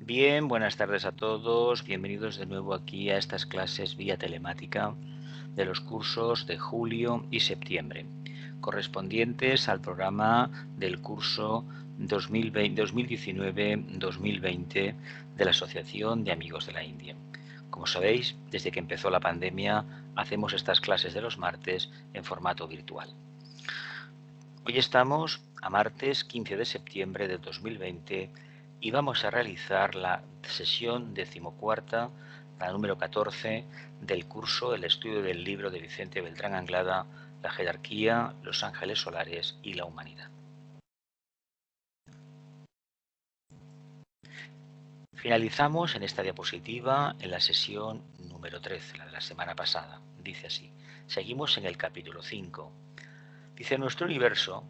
Bien, buenas tardes a todos. Bienvenidos de nuevo aquí a estas clases vía telemática de los cursos de julio y septiembre, correspondientes al programa del curso 2019-2020 de la Asociación de Amigos de la India. Como sabéis, desde que empezó la pandemia, hacemos estas clases de los martes en formato virtual. Hoy estamos a martes 15 de septiembre de 2020 y vamos a realizar la sesión 14ª, la número 14 del curso El estudio del libro de Vicente Beltrán Anglada, La jerarquía, los ángeles solares y la humanidad. Finalizamos en esta diapositiva en la sesión número 13, la de la semana pasada. Dice así, seguimos en el capítulo 5. Dice, nuestro universo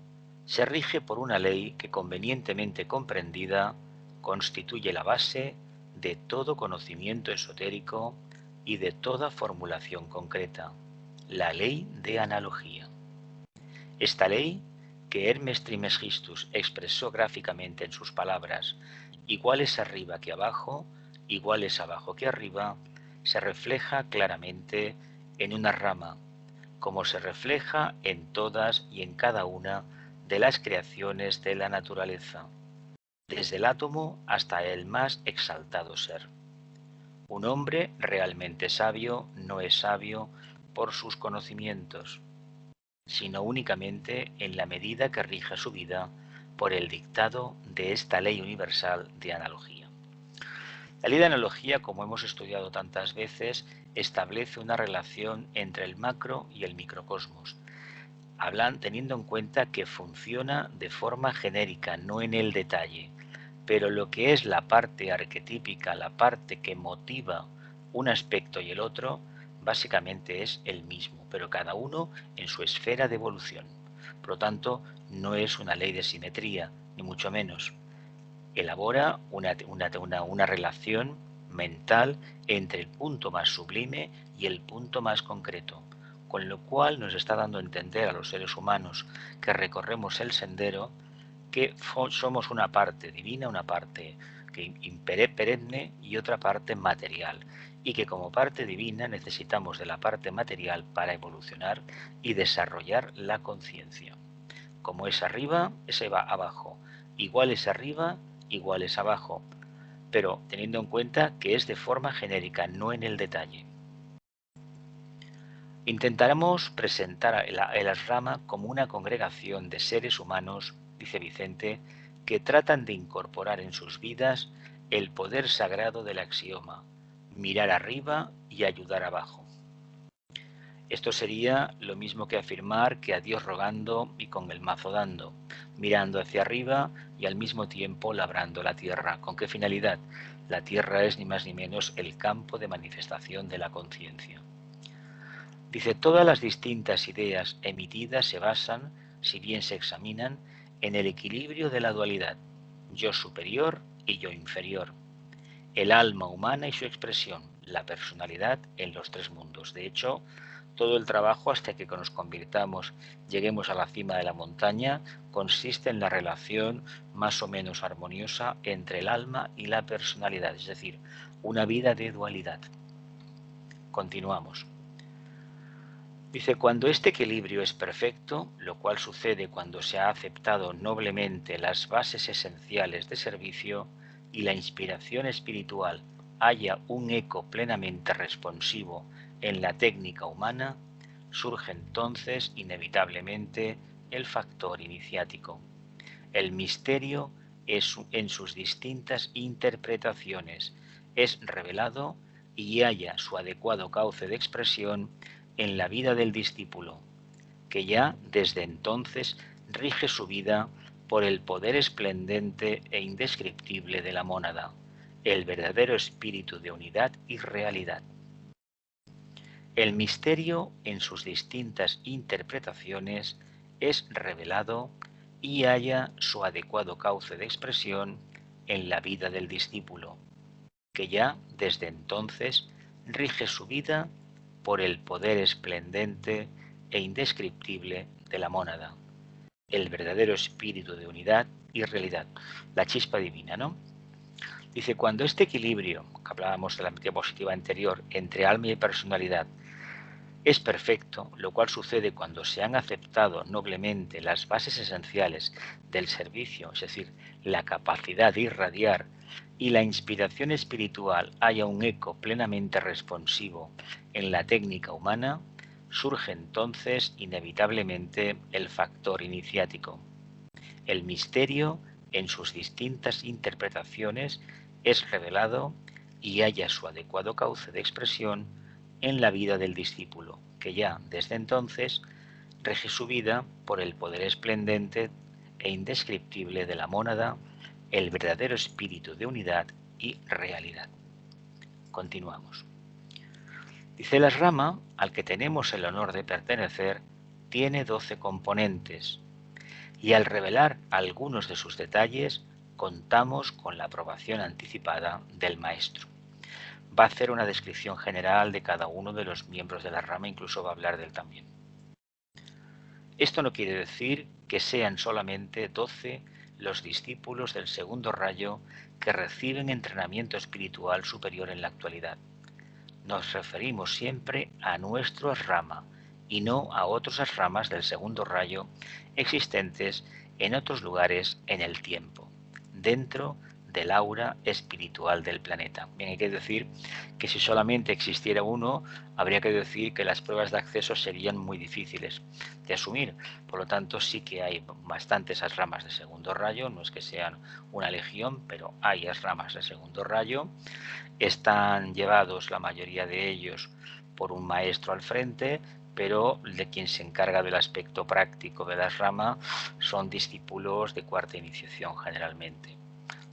se rige por una ley que convenientemente comprendida constituye la base de todo conocimiento esotérico y de toda formulación concreta, la ley de analogía. Esta ley, que Hermes Trismegistus expresó gráficamente en sus palabras, igual es arriba que abajo, igual es abajo que arriba, se refleja claramente en una rama, como se refleja en todas y en cada una de las creaciones de la naturaleza, desde el átomo hasta el más exaltado ser. Un hombre realmente sabio no es sabio por sus conocimientos, sino únicamente en la medida que rige su vida por el dictado de esta ley universal de analogía. La ley de analogía, como hemos estudiado tantas veces, establece una relación entre el macro y el microcosmos, teniendo en cuenta que funciona de forma genérica, no en el detalle, pero lo que es la parte arquetípica, la parte que motiva un aspecto y el otro, básicamente es el mismo, pero cada uno en su esfera de evolución. Por lo tanto, no es una ley de simetría, ni mucho menos. Elabora una relación mental entre el punto más sublime y el punto más concreto, con lo cual nos está dando a entender a los seres humanos que recorremos el sendero que somos una parte divina, una parte perenne y otra parte material, y que como parte divina necesitamos de la parte material para evolucionar y desarrollar la conciencia. Como es arriba, ese va abajo. Igual es arriba, igual es abajo, pero teniendo en cuenta que es de forma genérica, no en el detalle. Intentaremos presentar el Asrama como una congregación de seres humanos, dice Vicente, que tratan de incorporar en sus vidas el poder sagrado del axioma, mirar arriba y ayudar abajo. Esto sería lo mismo que afirmar que a Dios rogando y con el mazo dando, mirando hacia arriba y al mismo tiempo labrando la tierra. ¿Con qué finalidad? La tierra es ni más ni menos el campo de manifestación de la conciencia. Dice, todas las distintas ideas emitidas se basan, si bien se examinan, en el equilibrio de la dualidad, yo superior y yo inferior, el alma humana y su expresión, la personalidad en los tres mundos. De hecho, todo el trabajo hasta que nos convirtamos, lleguemos a la cima de la montaña, consiste en la relación más o menos armoniosa entre el alma y la personalidad, es decir, una vida de dualidad. Continuamos. Dice, cuando este equilibrio es perfecto, lo cual sucede cuando se ha aceptado noblemente las bases esenciales de servicio y la inspiración espiritual haya un eco plenamente responsivo en la técnica humana, surge entonces inevitablemente el factor iniciático. El misterio en sus distintas interpretaciones es revelado y halla su adecuado cauce de expresión en la vida del discípulo, que ya desde entonces rige su vida por el poder esplendente e indescriptible de la mónada, el verdadero espíritu de unidad y realidad. El misterio en sus distintas interpretaciones es revelado y halla su adecuado cauce de expresión en la vida del discípulo, que ya desde entonces rige su vida por el poder esplendente e indescriptible de la mónada, el verdadero espíritu de unidad y realidad, la chispa divina, ¿no? Dice, cuando este equilibrio, que hablábamos de la diapositiva anterior, entre alma y personalidad, es perfecto, lo cual sucede cuando se han aceptado noblemente las bases esenciales del servicio, es decir, la capacidad de irradiar y la inspiración espiritual haya un eco plenamente responsivo en la técnica humana, surge entonces inevitablemente el factor iniciático. El misterio, en sus distintas interpretaciones, es revelado y halla su adecuado cauce de expresión en la vida del discípulo, que ya desde entonces rige su vida por el poder esplendente e indescriptible de la mónada, el verdadero espíritu de unidad y realidad. Continuamos. Dice, la rama al que tenemos el honor de pertenecer tiene 12 componentes y al revelar algunos de sus detalles contamos con la aprobación anticipada del maestro. Va a hacer una descripción general de cada uno de los miembros de la rama, incluso va a hablar de él también. Esto no quiere decir que sean solamente 12 los discípulos del segundo rayo que reciben entrenamiento espiritual superior en la actualidad. Nos referimos siempre a nuestra rama y no a otras ramas del segundo rayo existentes en otros lugares en el tiempo, dentro del aura espiritual del planeta. Bien, hay que decir que si solamente existiera uno, habría que decir que las pruebas de acceso serían muy difíciles de asumir. Por lo tanto, sí que hay bastantes ramas de segundo rayo, no es que sean una legión, pero hay ramas de segundo rayo. Están llevados la mayoría de ellos por un maestro al frente, pero de quien se encarga del aspecto práctico de la rama son discípulos de cuarta iniciación generalmente.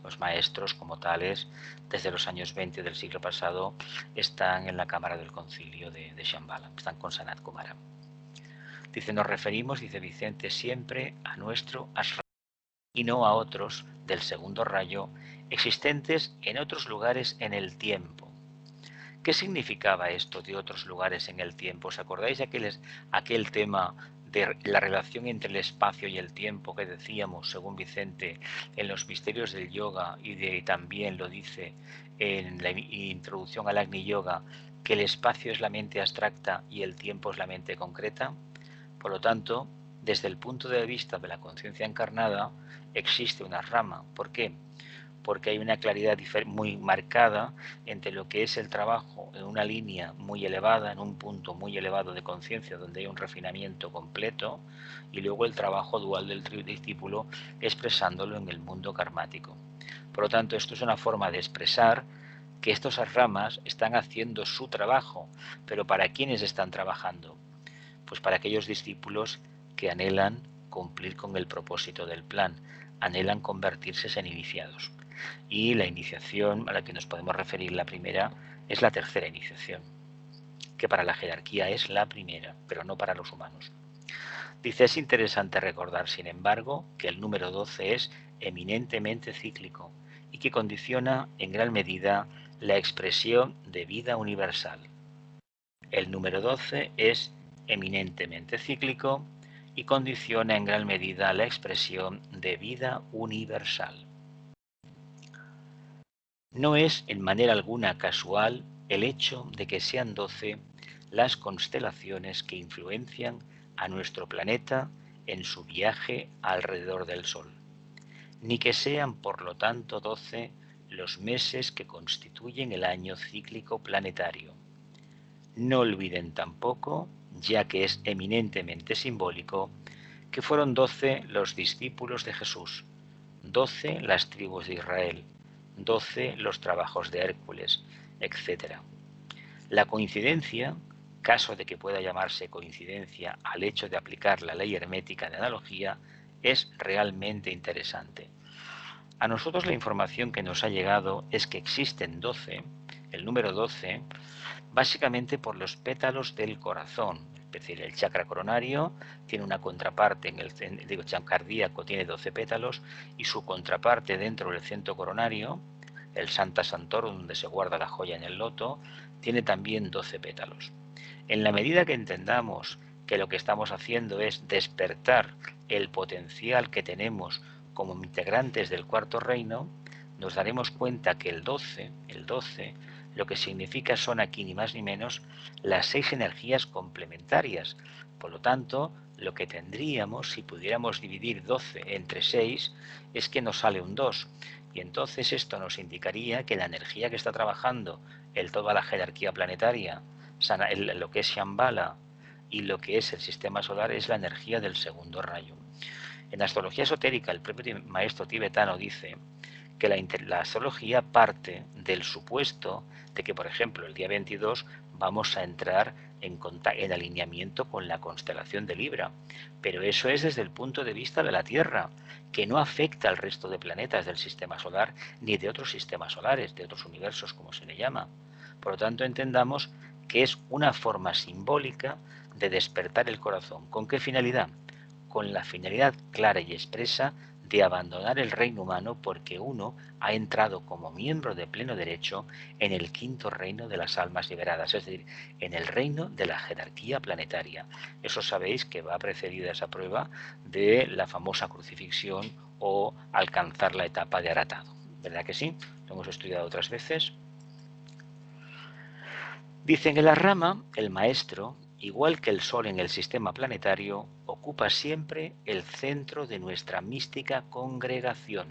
Los maestros como tales, desde los años 20 del siglo pasado, están en la Cámara del Concilio de Shambhala, están con Sanat Kumara. Dice, nos referimos, dice Vicente, siempre a nuestro ashram y no a otros del segundo rayo existentes en otros lugares en el tiempo. ¿Qué significaba esto de otros lugares en el tiempo? ¿Os acordáis de aquel tema de la relación entre el espacio y el tiempo que decíamos, según Vicente, en los misterios del yoga y también lo dice en la introducción al Agni Yoga, que el espacio es la mente abstracta y el tiempo es la mente concreta? Por lo tanto, desde el punto de vista de la conciencia encarnada, existe una rama. ¿Por qué? Porque hay una claridad muy marcada entre lo que es el trabajo en una línea muy elevada, en un punto muy elevado de conciencia, donde hay un refinamiento completo, y luego el trabajo dual del discípulo expresándolo en el mundo karmático. Por lo tanto, esto es una forma de expresar que estas ramas están haciendo su trabajo, pero ¿para quiénes están trabajando? Pues para aquellos discípulos que anhelan cumplir con el propósito del plan, anhelan convertirse en iniciados. Y la iniciación a la que nos podemos referir, la primera, es la tercera iniciación, que para la jerarquía es la primera, pero no para los humanos. Dice, es interesante recordar, sin embargo, que el número 12 es eminentemente cíclico y que condiciona en gran medida la expresión de vida universal. El número 12 es eminentemente cíclico y condiciona en gran medida la expresión de vida universal. No es en manera alguna casual el hecho de que sean 12 las constelaciones que influencian a nuestro planeta en su viaje alrededor del Sol, ni que sean por lo tanto 12 los meses que constituyen el año cíclico planetario. No olviden tampoco, ya que es eminentemente simbólico, que fueron 12 los discípulos de Jesús, 12 las tribus de Israel, 12 los trabajos de Hércules, etc. La coincidencia, caso de que pueda llamarse coincidencia al hecho de aplicar la ley hermética de analogía, es realmente interesante. A nosotros la información que nos ha llegado es que existen 12, el número 12, básicamente por los pétalos del corazón. Es decir, el chakra coronario tiene una contraparte, el chakra cardíaco tiene 12 pétalos y su contraparte dentro del centro coronario, el Santa Santorum, donde se guarda la joya en el loto, tiene también 12 pétalos. En la medida que entendamos que lo que estamos haciendo es despertar el potencial que tenemos como integrantes del cuarto reino, nos daremos cuenta que el 12, lo que significa son aquí ni más ni menos las 6 energías complementarias. Por lo tanto, lo que tendríamos si pudiéramos dividir 12 entre 6 es que nos sale un 2. Y entonces esto nos indicaría que la energía que está trabajando toda la jerarquía planetaria, lo que es Shambhala y lo que es el sistema solar, es la energía del segundo rayo. En astrología esotérica, el propio maestro tibetano dice que la astrología parte del supuesto de que, por ejemplo, el día 22 vamos a entrar en alineamiento con la constelación de Libra. Pero eso es desde el punto de vista de la Tierra, que no afecta al resto de planetas del sistema solar ni de otros sistemas solares, de otros universos, como se le llama. Por lo tanto, entendamos que es una forma simbólica de despertar el corazón. ¿Con qué finalidad? Con la finalidad clara y expresa de abandonar el reino humano porque uno ha entrado como miembro de pleno derecho en el quinto reino de las almas liberadas, es decir, en el reino de la jerarquía planetaria. Eso sabéis que va precedida esa prueba de la famosa crucifixión o alcanzar la etapa de aratado. ¿Verdad que sí? Lo hemos estudiado otras veces. Dicen en la rama, el maestro, igual que el Sol en el sistema planetario, ocupa siempre el centro de nuestra mística congregación.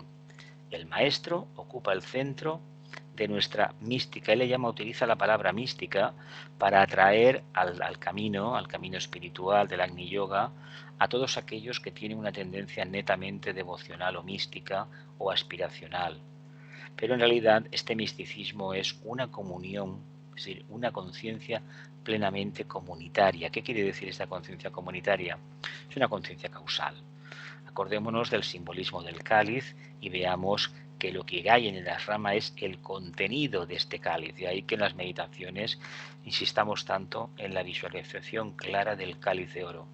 El maestro ocupa el centro de nuestra mística. Él utiliza la palabra mística para atraer al camino espiritual del Agni Yoga a todos aquellos que tienen una tendencia netamente devocional o mística o aspiracional. Pero en realidad este misticismo es una comunión, es decir, una conciencia plenamente comunitaria. ¿Qué quiere decir esta conciencia comunitaria? Es una conciencia causal. Acordémonos del simbolismo del cáliz y veamos que lo que hay en la rama es el contenido de este cáliz. De ahí que en las meditaciones insistamos tanto en la visualización clara del cáliz de oro,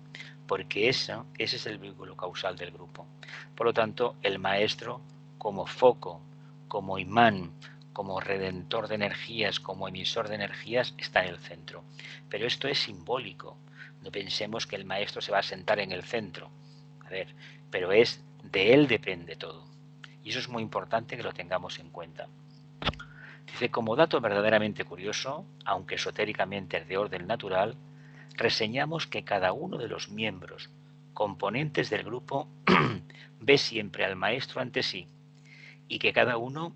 porque ese es el vínculo causal del grupo. Por lo tanto, el maestro como foco, como imán, como redentor de energías, como emisor de energías, está en el centro. Pero esto es simbólico. No pensemos que el maestro se va a sentar en el centro. A ver, pero de él depende todo. Y eso es muy importante que lo tengamos en cuenta. Dice, como dato verdaderamente curioso, aunque esotéricamente es de orden natural, reseñamos que cada uno de los miembros, componentes del grupo, ve siempre al maestro ante sí y que cada uno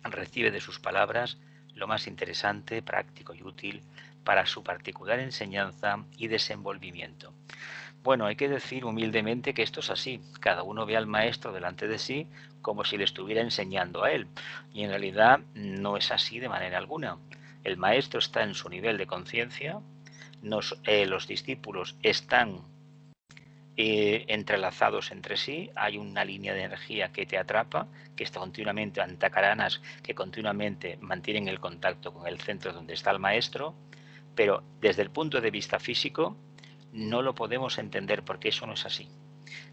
recibe de sus palabras lo más interesante, práctico y útil para su particular enseñanza y desenvolvimiento. Bueno, hay que decir humildemente que esto es así. Cada uno ve al maestro delante de sí como si le estuviera enseñando a él. Y en realidad no es así de manera alguna. El maestro está en su nivel de conciencia, los discípulos están entrelazados entre sí, hay una línea de energía que te atrapa, que está continuamente, antacaranas, que continuamente mantienen el contacto con el centro donde está el maestro, pero desde el punto de vista físico no lo podemos entender porque eso no es así.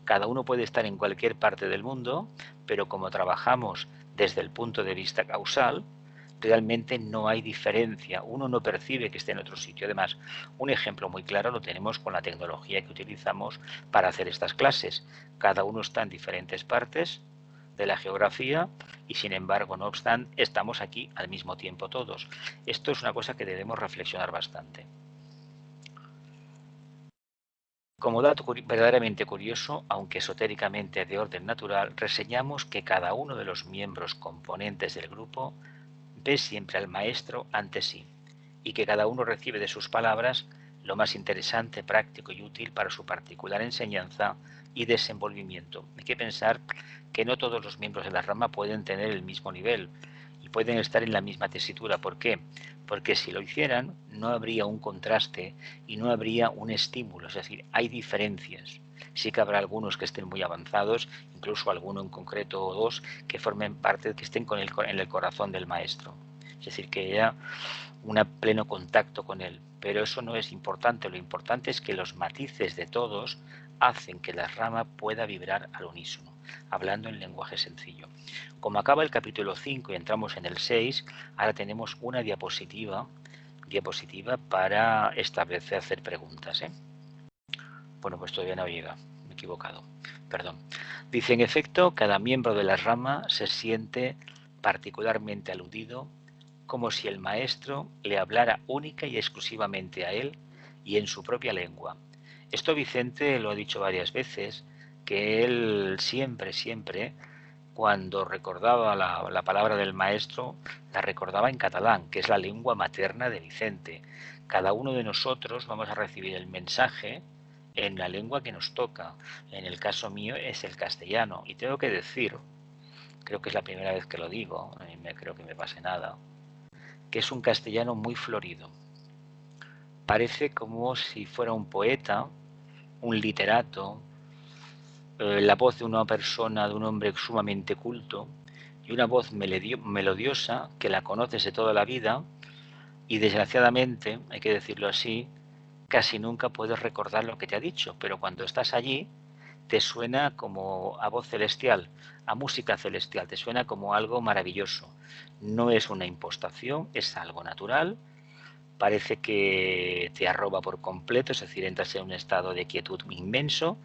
Cada uno puede estar en cualquier parte del mundo, pero como trabajamos desde el punto de vista causal, realmente no hay diferencia. Uno no percibe que esté en otro sitio. Además, un ejemplo muy claro lo tenemos con la tecnología que utilizamos para hacer estas clases. Cada uno está en diferentes partes de la geografía y sin embargo, no obstante, estamos aquí al mismo tiempo todos. Esto es una cosa que debemos reflexionar bastante. Como dato verdaderamente curioso, aunque esotéricamente de orden natural, reseñamos que cada uno de los miembros componentes del grupo ve siempre al maestro ante sí y que cada uno recibe de sus palabras lo más interesante, práctico y útil para su particular enseñanza y desenvolvimiento. Hay que pensar que no todos los miembros de la rama pueden tener el mismo nivel y pueden estar en la misma tesitura. ¿Por qué? Porque si lo hicieran no habría un contraste y no habría un estímulo, es decir, hay diferencias. Sí que habrá algunos que estén muy avanzados, incluso alguno en concreto o dos que formen parte, que estén en el corazón del maestro. Es decir, que haya un pleno contacto con él. Pero eso no es importante, lo importante es que los matices de todos hacen que la rama pueda vibrar al unísono, hablando en lenguaje sencillo. Como acaba el capítulo 5 y entramos en el 6, ahora tenemos una diapositiva para establecer, hacer preguntas. Bueno, pues todavía no llega, me he equivocado, perdón. Dice, en efecto, cada miembro de la rama se siente particularmente aludido, como si el maestro le hablara única y exclusivamente a él y en su propia lengua. Esto Vicente lo ha dicho varias veces, que él siempre, cuando recordaba la palabra del maestro, la recordaba en catalán, que es la lengua materna de Vicente. Cada uno de nosotros vamos a recibir el mensaje en la lengua que nos toca. En el caso mío es el castellano. Y tengo que decir, creo que es la primera vez que lo digo, y creo que me pase nada, que es un castellano muy florido. Parece como si fuera un poeta, un literato, la voz de una persona, de un hombre sumamente culto, y una voz melodiosa que la conoces de toda la vida y desgraciadamente, hay que decirlo así, casi nunca puedes recordar lo que te ha dicho, pero cuando estás allí te suena como a voz celestial, a música celestial, te suena como algo maravilloso. No es una impostación, es algo natural, parece que te arroba por completo, es decir, entras en un estado de quietud inmenso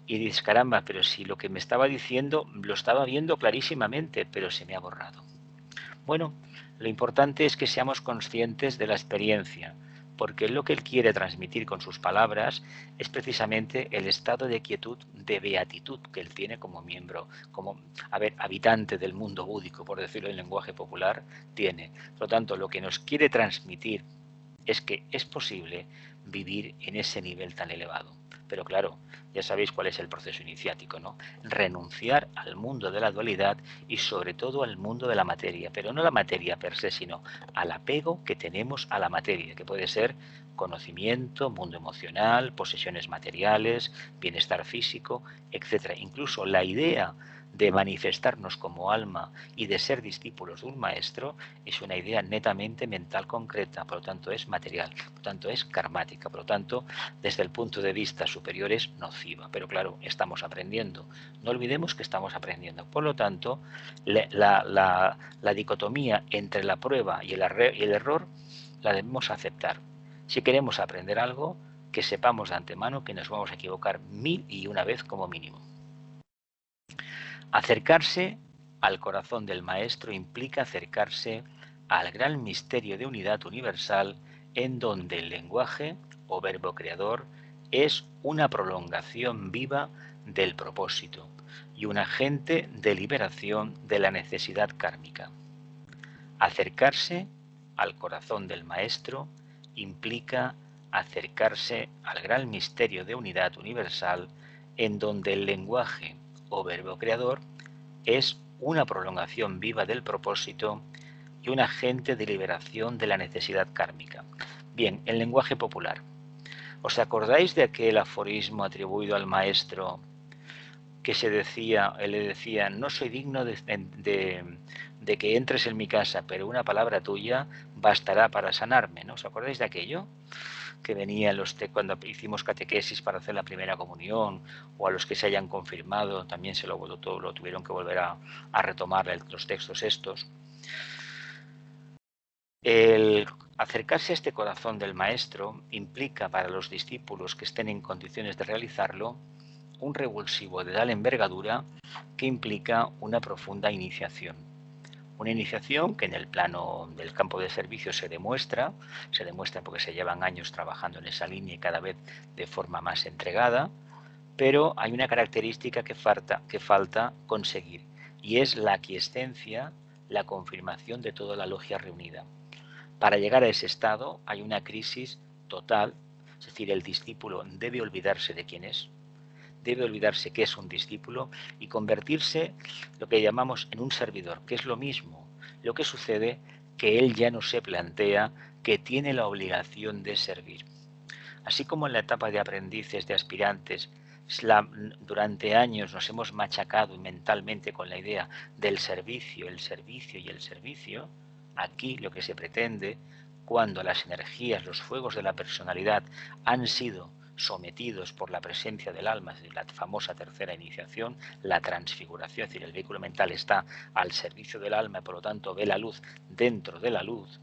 y dices, caramba, pero si lo que me estaba diciendo lo estaba viendo clarísimamente, pero se me ha borrado. Bueno, lo importante es que seamos conscientes de la experiencia, porque lo que él quiere transmitir con sus palabras es precisamente el estado de quietud, de beatitud que él tiene como miembro, como habitante del mundo búdico, por decirlo en lenguaje popular, tiene. Por lo tanto, lo que nos quiere transmitir es que es posible vivir en ese nivel tan elevado. Pero claro, ya sabéis cuál es el proceso iniciático, ¿no? Renunciar al mundo de la dualidad y sobre todo al mundo de la materia, pero no la materia per se, sino al apego que tenemos a la materia, que puede ser conocimiento, mundo emocional, posesiones materiales, bienestar físico, etcétera. Incluso la idea de manifestarnos como alma y de ser discípulos de un maestro es una idea netamente mental concreta, por lo tanto es material, por lo tanto es karmática, por lo tanto desde el punto de vista superior es nociva, pero claro, estamos aprendiendo, no olvidemos que estamos aprendiendo, por lo tanto la dicotomía entre la prueba y el error la debemos aceptar. Si queremos aprender algo, que sepamos de antemano que nos vamos a equivocar 1001 vez como mínimo. Acercarse al corazón del Maestro implica acercarse al gran misterio de unidad universal en donde el lenguaje o verbo creador es una prolongación viva del propósito y un agente de liberación de la necesidad kármica. Acercarse al corazón del Maestro implica acercarse al gran misterio de unidad universal en donde el lenguaje o verbo creador es una prolongación viva del propósito y un agente de liberación de la necesidad kármica. Bien, en lenguaje popular. ¿Os acordáis de aquel aforismo atribuido al maestro que él le decía, no soy digno de que entres en mi casa, pero una palabra tuya bastará para sanarme, ¿no? ¿Os acordáis de aquello? Que venían cuando hicimos catequesis para hacer la primera comunión, o a los que se hayan confirmado, también lo tuvieron que volver a retomar los textos estos. El acercarse a este corazón del Maestro implica para los discípulos que estén en condiciones de realizarlo un revulsivo de tal envergadura que implica una profunda iniciación. Una iniciación que en el plano del campo de servicio se demuestra porque se llevan años trabajando en esa línea y cada vez de forma más entregada, pero hay una característica que falta conseguir y es la aquiescencia, la confirmación de toda la logia reunida. Para llegar a ese estado hay una crisis total, es decir, el discípulo debe olvidarse de quién es, debe olvidarse que es un discípulo y convertirse lo que llamamos en un servidor, que es lo mismo. Lo que sucede que él ya no se plantea que tiene la obligación de servir. Así como en la etapa de aprendices, de aspirantes, durante años nos hemos machacado mentalmente con la idea del servicio, el servicio y el servicio, aquí lo que se pretende, cuando las energías, los fuegos de la personalidad han sido sometidos por la presencia del alma, es decir, la famosa tercera iniciación, la transfiguración, es decir, el vehículo mental está al servicio del alma y por lo tanto ve la luz dentro de la luz.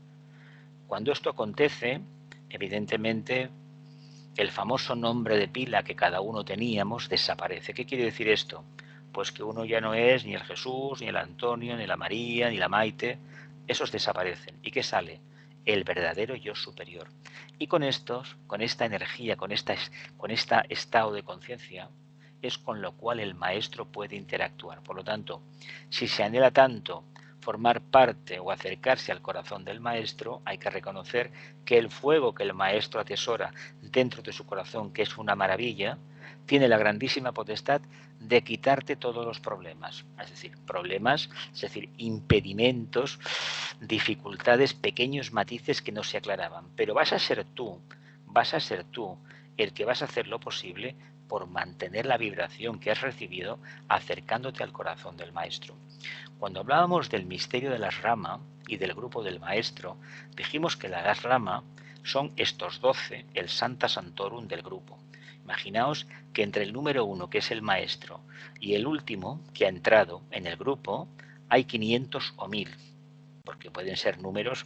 Cuando esto acontece, evidentemente el famoso nombre de pila que cada uno teníamos desaparece. ¿Qué quiere decir esto? pues que uno ya no es ni el Jesús, ni el Antonio, ni la María, ni la Maite. Esos desaparecen. ¿Y qué sale? El verdadero yo superior. Y con esta energía, con este estado de conciencia, es con lo cual el maestro puede interactuar. Por lo tanto, si se anhela tanto formar parte o acercarse al corazón del maestro, hay que reconocer que el fuego que el maestro atesora dentro de su corazón, que es una maravilla, tiene la grandísima potestad de quitarte todos los problemas. Es decir, impedimentos, dificultades, pequeños matices que no se aclaraban. Pero vas a ser tú el que vas a hacer lo posible por mantener la vibración que has recibido acercándote al corazón del maestro. Cuando hablábamos del misterio de las Rama y del grupo del maestro, dijimos que las Rama son estos 12, el Santa Santorum del grupo. Imaginaos que entre el número 1, que es el maestro, y el último, que ha entrado en el grupo, hay 500 o 1000, porque pueden ser números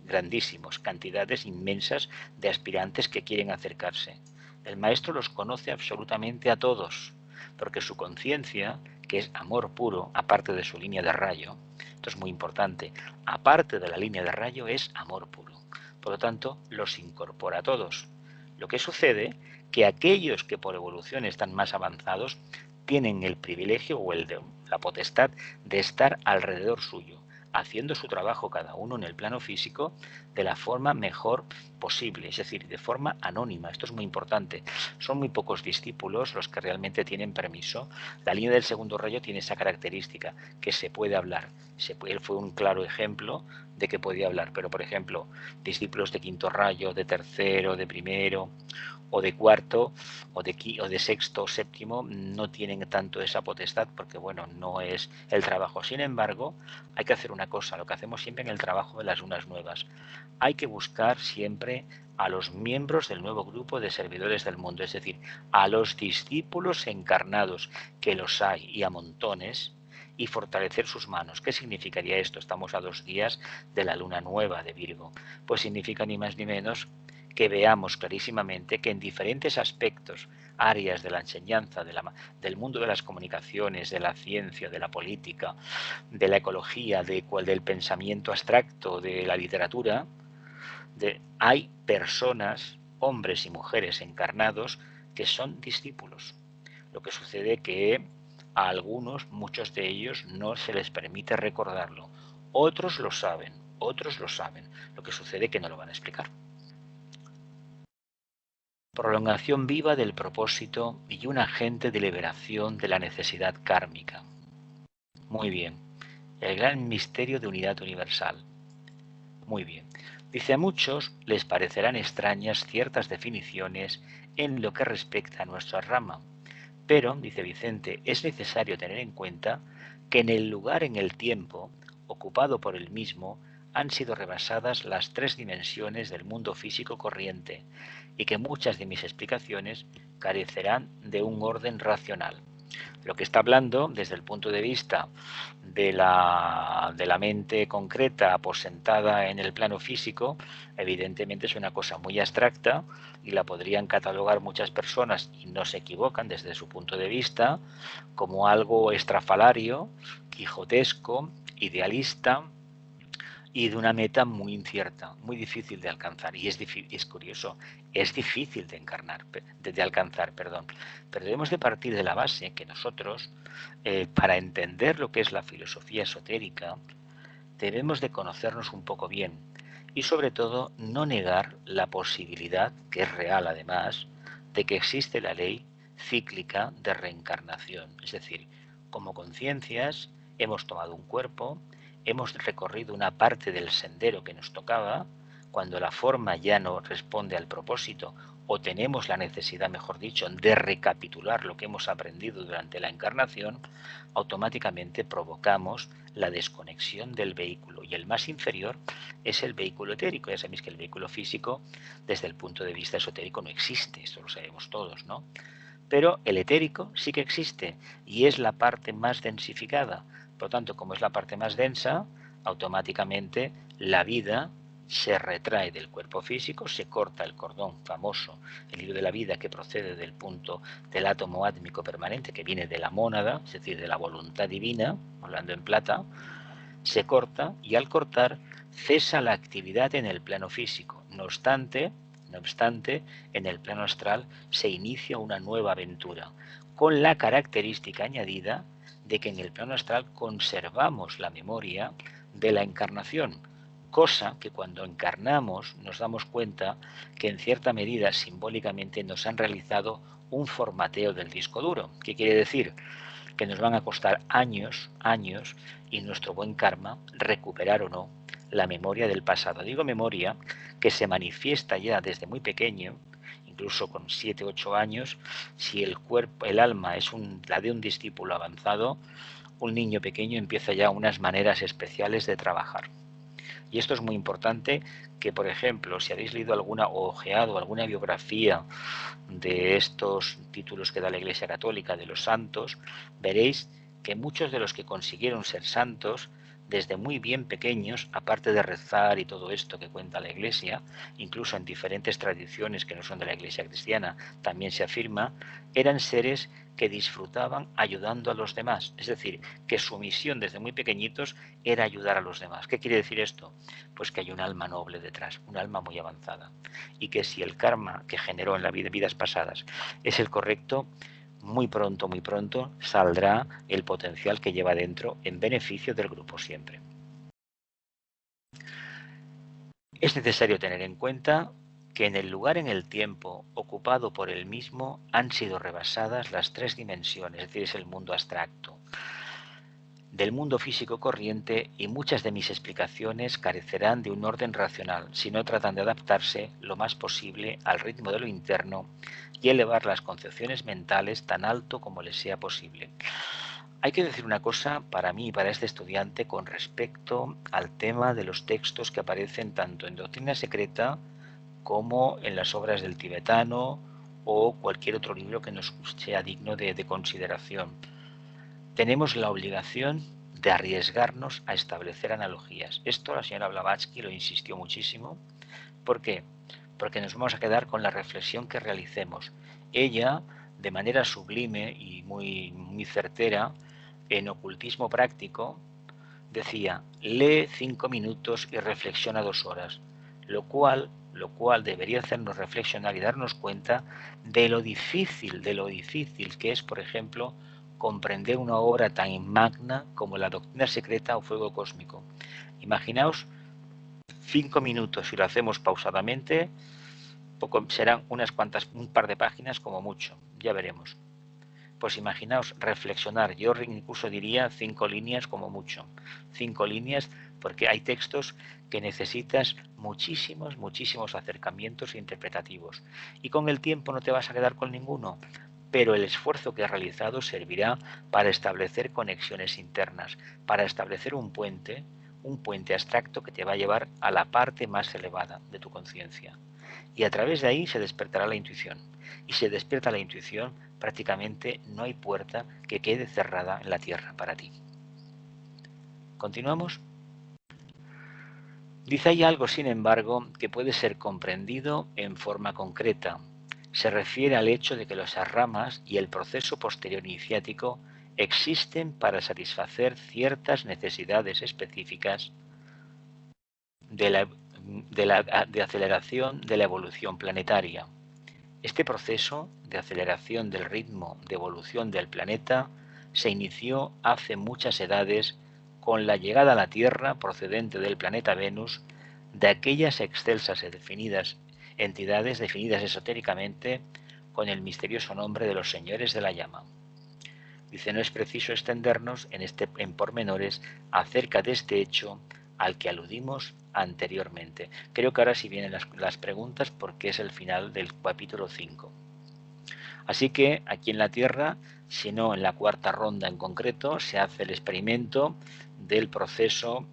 grandísimos, cantidades inmensas de aspirantes que quieren acercarse. El maestro los conoce absolutamente a todos, porque su conciencia, que es amor puro, aparte de su línea de rayo, esto es muy importante, aparte de la línea de rayo es amor puro. Por lo tanto, los incorpora a todos. Lo que sucede que aquellos que por evolución están más avanzados tienen el privilegio o la potestad de estar alrededor suyo, haciendo su trabajo cada uno en el plano físico de la forma mejor posible, es decir, de forma anónima. Esto es muy importante. Son muy pocos discípulos los que realmente tienen permiso. La línea del segundo rayo tiene esa característica, que se puede hablar. Él fue un claro ejemplo de que podía hablar, pero por ejemplo, discípulos de quinto rayo, de tercero, de primero, o de cuarto, o de sexto o séptimo, no tienen tanto esa potestad porque, bueno, no es el trabajo. Sin embargo, hay que hacer una cosa, lo que hacemos siempre en el trabajo de las lunas nuevas. Hay que buscar siempre a los miembros del nuevo grupo de servidores del mundo, es decir, a los discípulos encarnados, que los hay y a montones, y fortalecer sus manos. ¿Qué significaría esto? Estamos a 2 días de la luna nueva de Virgo. Pues significa ni más ni menos que veamos clarísimamente que en diferentes aspectos, áreas de la enseñanza, del mundo de las comunicaciones, de la ciencia, de la política, de la ecología, del pensamiento abstracto, de la literatura, hay personas, hombres y mujeres encarnados, que son discípulos. Lo que sucede que a algunos, muchos de ellos, no se les permite recordarlo. Otros lo saben. Lo que sucede es que no lo van a explicar. Prolongación viva del propósito y un agente de liberación de la necesidad kármica. Muy bien. El gran misterio de unidad universal. Muy bien. Dice, a muchos les parecerán extrañas ciertas definiciones en lo que respecta a nuestra rama, pero, dice Vicente, es necesario tener en cuenta que en el lugar en el tiempo ocupado por el mismo han sido rebasadas las 3 dimensiones del mundo físico corriente y que muchas de mis explicaciones carecerán de un orden racional. Lo que está hablando desde el punto de vista de la mente concreta aposentada en el plano físico, evidentemente es una cosa muy abstracta y la podrían catalogar muchas personas, y no se equivocan desde su punto de vista, como algo estrafalario, quijotesco, idealista, y de una meta muy incierta, muy difícil de alcanzar. Y es curioso, es difícil de alcanzar, perdón. Pero debemos de partir de la base que nosotros, para entender lo que es la filosofía esotérica, debemos de conocernos un poco bien y sobre todo no negar la posibilidad, que es real además, de que existe la ley cíclica de reencarnación. Es decir, como conciencias hemos tomado un cuerpo, hemos recorrido una parte del sendero que nos tocaba, cuando la forma ya no responde al propósito o tenemos la necesidad, mejor dicho, de recapitular lo que hemos aprendido durante la encarnación, automáticamente provocamos la desconexión del vehículo. Y el más inferior es el vehículo etérico. Ya sabéis que el vehículo físico, desde el punto de vista esotérico, no existe. Esto lo sabemos todos, ¿no? Pero el etérico sí que existe y es la parte más densificada. Por lo tanto, como es la parte más densa, automáticamente la vida se retrae del cuerpo físico, se corta el cordón famoso, el hilo de la vida que procede del punto del átomo átmico permanente que viene de la mónada, es decir, de la voluntad divina, hablando en plata, se corta y al cortar cesa la actividad en el plano físico. No obstante, en el plano astral se inicia una nueva aventura, con la característica añadida de que en el plano astral conservamos la memoria de la encarnación, cosa que cuando encarnamos nos damos cuenta que en cierta medida simbólicamente nos han realizado un formateo del disco duro. ¿Qué quiere decir? Que nos van a costar años, y nuestro buen karma recuperar o no la memoria del pasado. Digo memoria que se manifiesta ya desde muy pequeño, incluso con 7, 8 años, si el cuerpo, el alma es la de un discípulo avanzado, un niño pequeño empieza ya unas maneras especiales de trabajar. Y esto es muy importante que, por ejemplo, si habéis leído alguna o ojeado alguna biografía de estos títulos que da la Iglesia Católica de los santos, veréis que muchos de los que consiguieron ser santos desde muy bien pequeños, aparte de rezar y todo esto que cuenta la Iglesia, incluso en diferentes tradiciones que no son de la Iglesia cristiana, también se afirma, eran seres que disfrutaban ayudando a los demás. Es decir, que su misión desde muy pequeñitos era ayudar a los demás. ¿Qué quiere decir esto? Pues que hay un alma noble detrás, un alma muy avanzada. Y que si el karma que generó en las vidas pasadas es el correcto, muy pronto saldrá el potencial que lleva dentro en beneficio del grupo siempre. Es necesario tener en cuenta que en el lugar en el tiempo ocupado por el mismo han sido rebasadas las 3 dimensiones, es decir, es el mundo abstracto, del mundo físico corriente, y muchas de mis explicaciones carecerán de un orden racional si no tratan de adaptarse lo más posible al ritmo de lo interno y elevar las concepciones mentales tan alto como les sea posible. Hay que decir una cosa para mí y para este estudiante con respecto al tema de los textos que aparecen tanto en Doctrina Secreta como en las obras del tibetano o cualquier otro libro que nos sea digno de consideración. Tenemos la obligación de arriesgarnos a establecer analogías. Esto la señora Blavatsky lo insistió muchísimo. ¿Por qué? Porque nos vamos a quedar con la reflexión que realicemos. Ella, de manera sublime y muy certera, en Ocultismo Práctico, decía, lee 5 minutos y reflexiona 2 horas, lo cual debería hacernos reflexionar y darnos cuenta de lo difícil que es, por ejemplo, comprender una obra tan magna como la Doctrina Secreta o Fuego Cósmico. Imaginaos 5 minutos, si lo hacemos pausadamente, serán un par de páginas como mucho, ya veremos. Pues imaginaos reflexionar, yo incluso diría 5 líneas como mucho, 5 líneas, porque hay textos que necesitas muchísimos acercamientos interpretativos, y con el tiempo no te vas a quedar con ninguno, pero el esfuerzo que has realizado servirá para establecer conexiones internas, para establecer un puente abstracto que te va a llevar a la parte más elevada de tu conciencia. Y a través de ahí se despertará la intuición. Y si despierta la intuición, prácticamente no hay puerta que quede cerrada en la tierra para ti. ¿Continuamos? Dice ahí algo, sin embargo, que puede ser comprendido en forma concreta. Se refiere al hecho de que las ramas y el proceso posterior iniciático existen para satisfacer ciertas necesidades específicas de aceleración de la evolución planetaria. Este proceso de aceleración del ritmo de evolución del planeta se inició hace muchas edades con la llegada a la Tierra procedente del planeta Venus de aquellas excelsas y definidas entidades definidas esotéricamente con el misterioso nombre de los señores de la llama. Dice, no es preciso extendernos en pormenores acerca de este hecho al que aludimos anteriormente. Creo que ahora sí vienen las preguntas porque es el final del capítulo 5. Así que aquí en la Tierra, si no en la 4ª ronda en concreto, se hace el experimento del proceso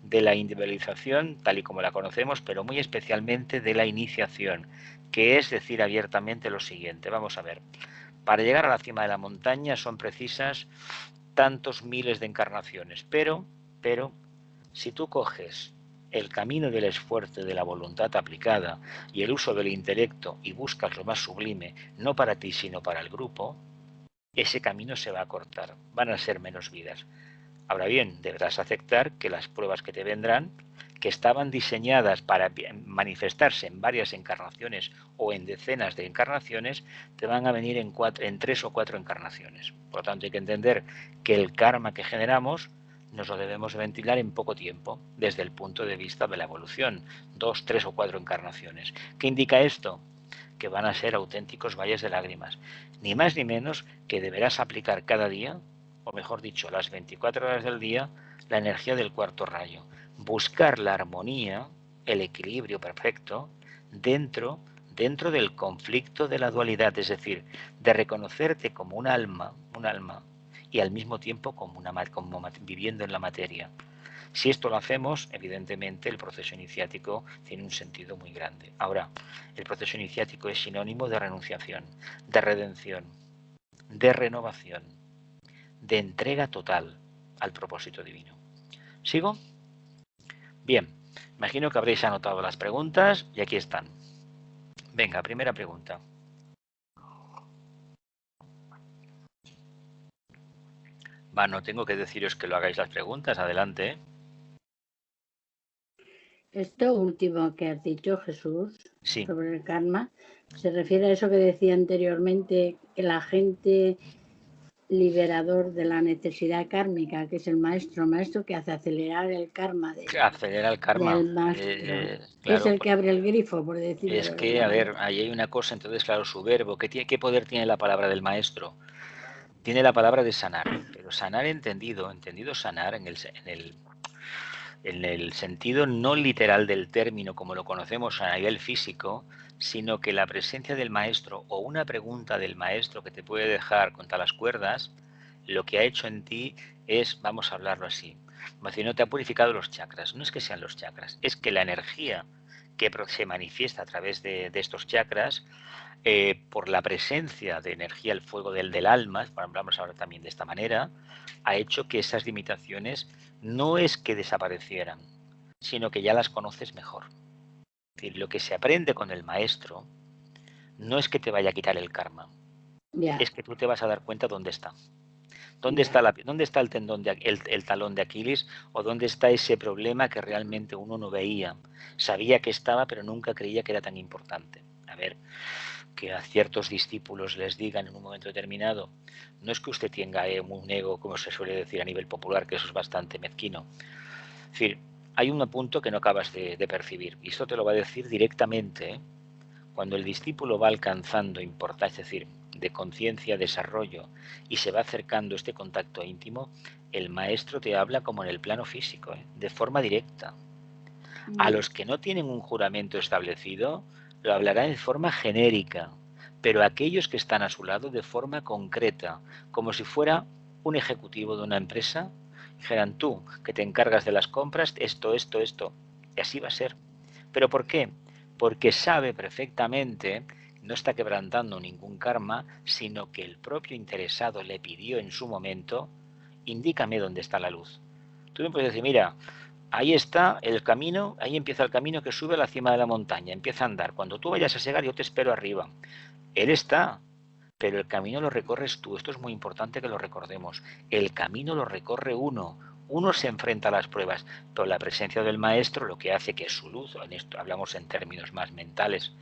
de la individualización, tal y como la conocemos, pero muy especialmente de la iniciación, que es decir abiertamente lo siguiente. Vamos a ver. Para llegar a la cima de la montaña son precisas tantos miles de encarnaciones, pero si tú coges el camino del esfuerzo y de la voluntad aplicada y el uso del intelecto y buscas lo más sublime, no para ti sino para el grupo, ese camino se va a cortar, van a ser menos vidas. Ahora bien, deberás aceptar que las pruebas que te vendrán, que estaban diseñadas para manifestarse en varias encarnaciones o en decenas de encarnaciones, te van a venir en 3 o 4 encarnaciones. Por lo tanto, hay que entender que el karma que generamos nos lo debemos ventilar en poco tiempo, desde el punto de vista de la evolución, 2, 3 o 4 encarnaciones. ¿Qué indica esto? Que van a ser auténticos valles de lágrimas. Ni más ni menos que deberás aplicar cada día, o mejor dicho, las 24 horas del día, la energía del cuarto rayo. Buscar la armonía, el equilibrio perfecto, dentro del conflicto de la dualidad, es decir, de reconocerte como un alma, y al mismo tiempo como viviendo en la materia. Si esto lo hacemos, evidentemente el proceso iniciático tiene un sentido muy grande. Ahora, el proceso iniciático es sinónimo de renunciación, de redención, de renovación, de entrega total al propósito divino. ¿Sigo? Bien, imagino que habréis anotado las preguntas y aquí están. Venga, primera pregunta. No tengo que deciros que lo hagáis las preguntas, adelante. Esto último que has dicho, Jesús, sí, sobre el karma, se refiere a eso que decía anteriormente, el agente liberador de la necesidad kármica, que es el maestro que hace acelerar el karma. Acelera el karma. Del maestro. Claro, es el que abre el grifo, por decirlo. Es que, a ver, ahí hay una cosa, entonces, claro, su verbo, ¿qué poder tiene la palabra del maestro? Tiene la palabra de sanar, pero sanar entendido sanar en el sentido no literal del término como lo conocemos a nivel físico, sino que la presencia del maestro o una pregunta del maestro que te puede dejar contra las cuerdas, lo que ha hecho en ti es, vamos a hablarlo así, no te ha purificado los chakras. No es que sean los chakras, es que la energía que se manifiesta a través de estos chakras, por la presencia de energía, el fuego del alma, hablamos ahora también de esta manera, ha hecho que esas limitaciones no es que desaparecieran, sino que ya las conoces mejor. Es decir, lo que se aprende con el maestro no es que te vaya a quitar el karma, es que tú te vas a dar cuenta dónde está. ¿Dónde está el tendón el talón de Aquiles, o dónde está ese problema que realmente uno no veía? Sabía que estaba, pero nunca creía que era tan importante. A ver, que a ciertos discípulos les digan en un momento determinado, no es que usted tenga un ego, como se suele decir a nivel popular, que eso es bastante mezquino. Es decir, hay un punto que no acabas de percibir, y esto te lo va a decir directamente, ¿eh? Cuando el discípulo va alcanzando importancia, es decir, de conciencia, desarrollo, y se va acercando este contacto íntimo, el maestro te habla como en el plano físico, de forma directa. A los que no tienen un juramento establecido, lo hablará en forma genérica, pero aquellos que están a su lado de forma concreta, como si fuera un ejecutivo de una empresa, dijeran tú, que te encargas de las compras, esto, y así va a ser. ¿Pero por qué? Porque sabe perfectamente, no está quebrantando ningún karma, sino que el propio interesado le pidió en su momento, indícame dónde está la luz. Tú me puedes decir, mira, ahí está el camino, ahí empieza el camino que sube a la cima de la montaña, empieza a andar. Cuando tú vayas a llegar, yo te espero arriba. Él está, pero el camino lo recorres tú. Esto es muy importante que lo recordemos. El camino lo recorre uno. Uno se enfrenta a las pruebas, pero la presencia del maestro lo que hace que su luz, en esto hablamos en términos más mentales,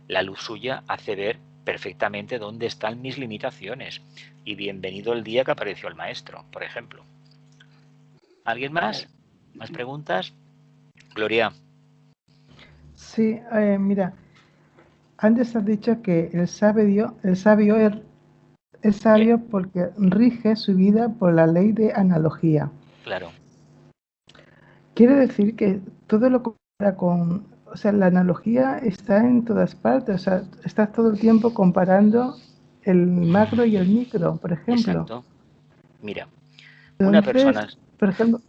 la luz suya hace ver perfectamente dónde están mis limitaciones. Y bienvenido el día que apareció el maestro, por ejemplo. ¿Alguien más? ¿Más preguntas? Gloria. Sí, mira, antes has dicho que el sabio es sabio porque rige su vida por la ley de analogía. Claro. Quiere decir que todo lo compara con, o sea, la analogía está en todas partes, o sea, estás todo el tiempo comparando el macro y el micro, por ejemplo. Exacto. Mira, entonces, una persona... Por ejemplo,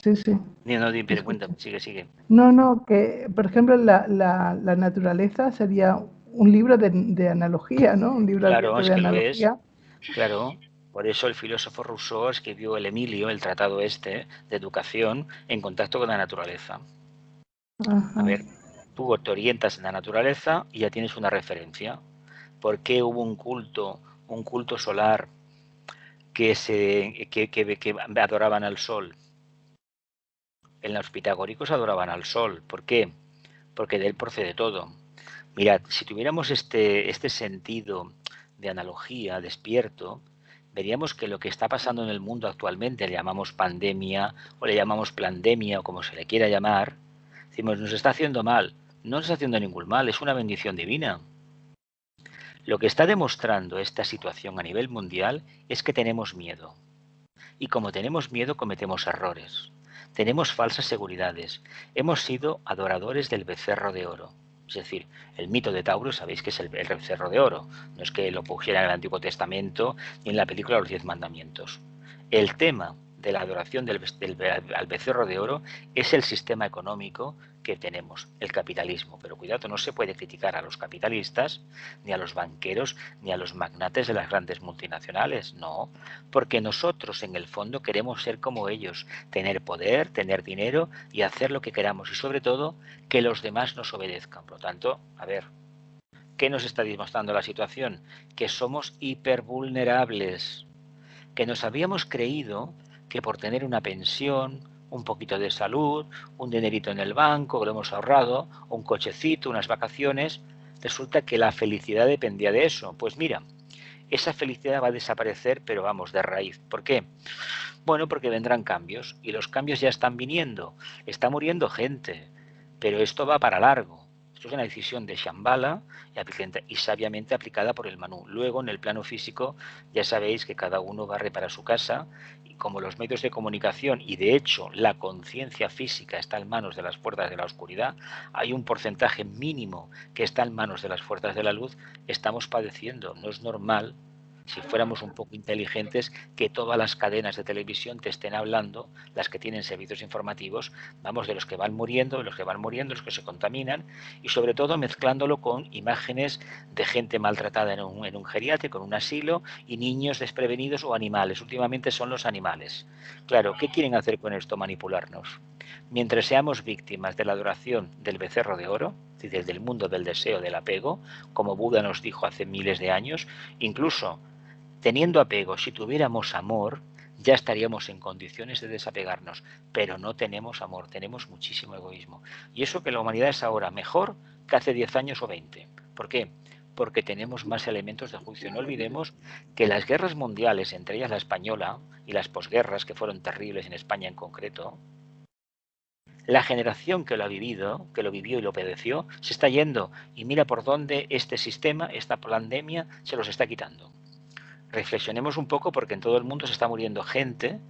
sí. No, cuenta, sigue. No, que por ejemplo la naturaleza sería un libro de analogía, ¿no? Un libro Claro, es de que analogía. lo es. Claro, por eso el filósofo Rousseau escribió el Emilio, el tratado de educación, en contacto con la naturaleza. Ajá. A ver, tú te orientas en la naturaleza y ya tienes una referencia. ¿Por qué hubo un culto solar que adoraban al sol? En los pitagóricos adoraban al sol. ¿Por qué? Porque de él procede todo. Mirad, si tuviéramos este sentido de analogía despierto, veríamos que lo que está pasando en el mundo actualmente, le llamamos pandemia o le llamamos plandemia o como se le quiera llamar, decimos, nos está haciendo mal. No nos está haciendo ningún mal, es una bendición divina. Lo que está demostrando esta situación a nivel mundial es que tenemos miedo. Y como tenemos miedo, cometemos errores. Tenemos falsas seguridades. Hemos sido adoradores del becerro de oro. Es decir, el mito de Tauro, sabéis que es el becerro de oro. No es que lo pusiera en el Antiguo Testamento ni en la película Los 10 Mandamientos. El tema de la adoración al becerro de oro es el sistema económico que tenemos, el capitalismo. Pero cuidado, no se puede criticar a los capitalistas, ni a los banqueros, ni a los magnates de las grandes multinacionales. No, porque nosotros en el fondo queremos ser como ellos, tener poder, tener dinero y hacer lo que queramos y sobre todo que los demás nos obedezcan. Por lo tanto, a ver, ¿qué nos está demostrando la situación? Que somos hipervulnerables, que nos habíamos creído que por tener una pensión, un poquito de salud, un dinerito en el banco, que lo hemos ahorrado, un cochecito, unas vacaciones, resulta que la felicidad dependía de eso. Pues mira, esa felicidad va a desaparecer, pero vamos, de raíz. ¿Por qué? Bueno, porque vendrán cambios y los cambios ya están viniendo. Está muriendo gente, pero esto va para largo. Esto es una decisión de Shambhala y sabiamente aplicada por el Manú. Luego, en el plano físico, ya sabéis que cada uno barre para su casa y como los medios de comunicación y de hecho la conciencia física está en manos de las fuerzas de la oscuridad, hay un porcentaje mínimo que está en manos de las fuerzas de la luz, estamos padeciendo. No es normal, si fuéramos un poco inteligentes, que todas las cadenas de televisión te estén hablando, las que tienen servicios informativos, vamos, de los que van muriendo, de los que van muriendo, los que se contaminan, y sobre todo mezclándolo con imágenes de gente maltratada en un geriátrico, en un asilo, y niños desprevenidos o animales. Últimamente son los animales. Claro, ¿qué quieren hacer con esto? Manipularnos. Mientras seamos víctimas de la adoración del becerro de oro, es decir, del mundo del deseo, del apego, como Buda nos dijo hace miles de años, incluso teniendo apego, si tuviéramos amor, ya estaríamos en condiciones de desapegarnos, pero no tenemos amor, tenemos muchísimo egoísmo. Y eso que la humanidad es ahora mejor que hace 10 años o 20. ¿Por qué? Porque tenemos más elementos de juicio. No olvidemos que las guerras mundiales, entre ellas la española y las posguerras, que fueron terribles en España en concreto, la generación que lo ha vivido, que lo vivió y lo padeció, se está yendo. Y mira por dónde este sistema, esta pandemia, se los está quitando. Reflexionemos un poco porque en todo el mundo se está muriendo gente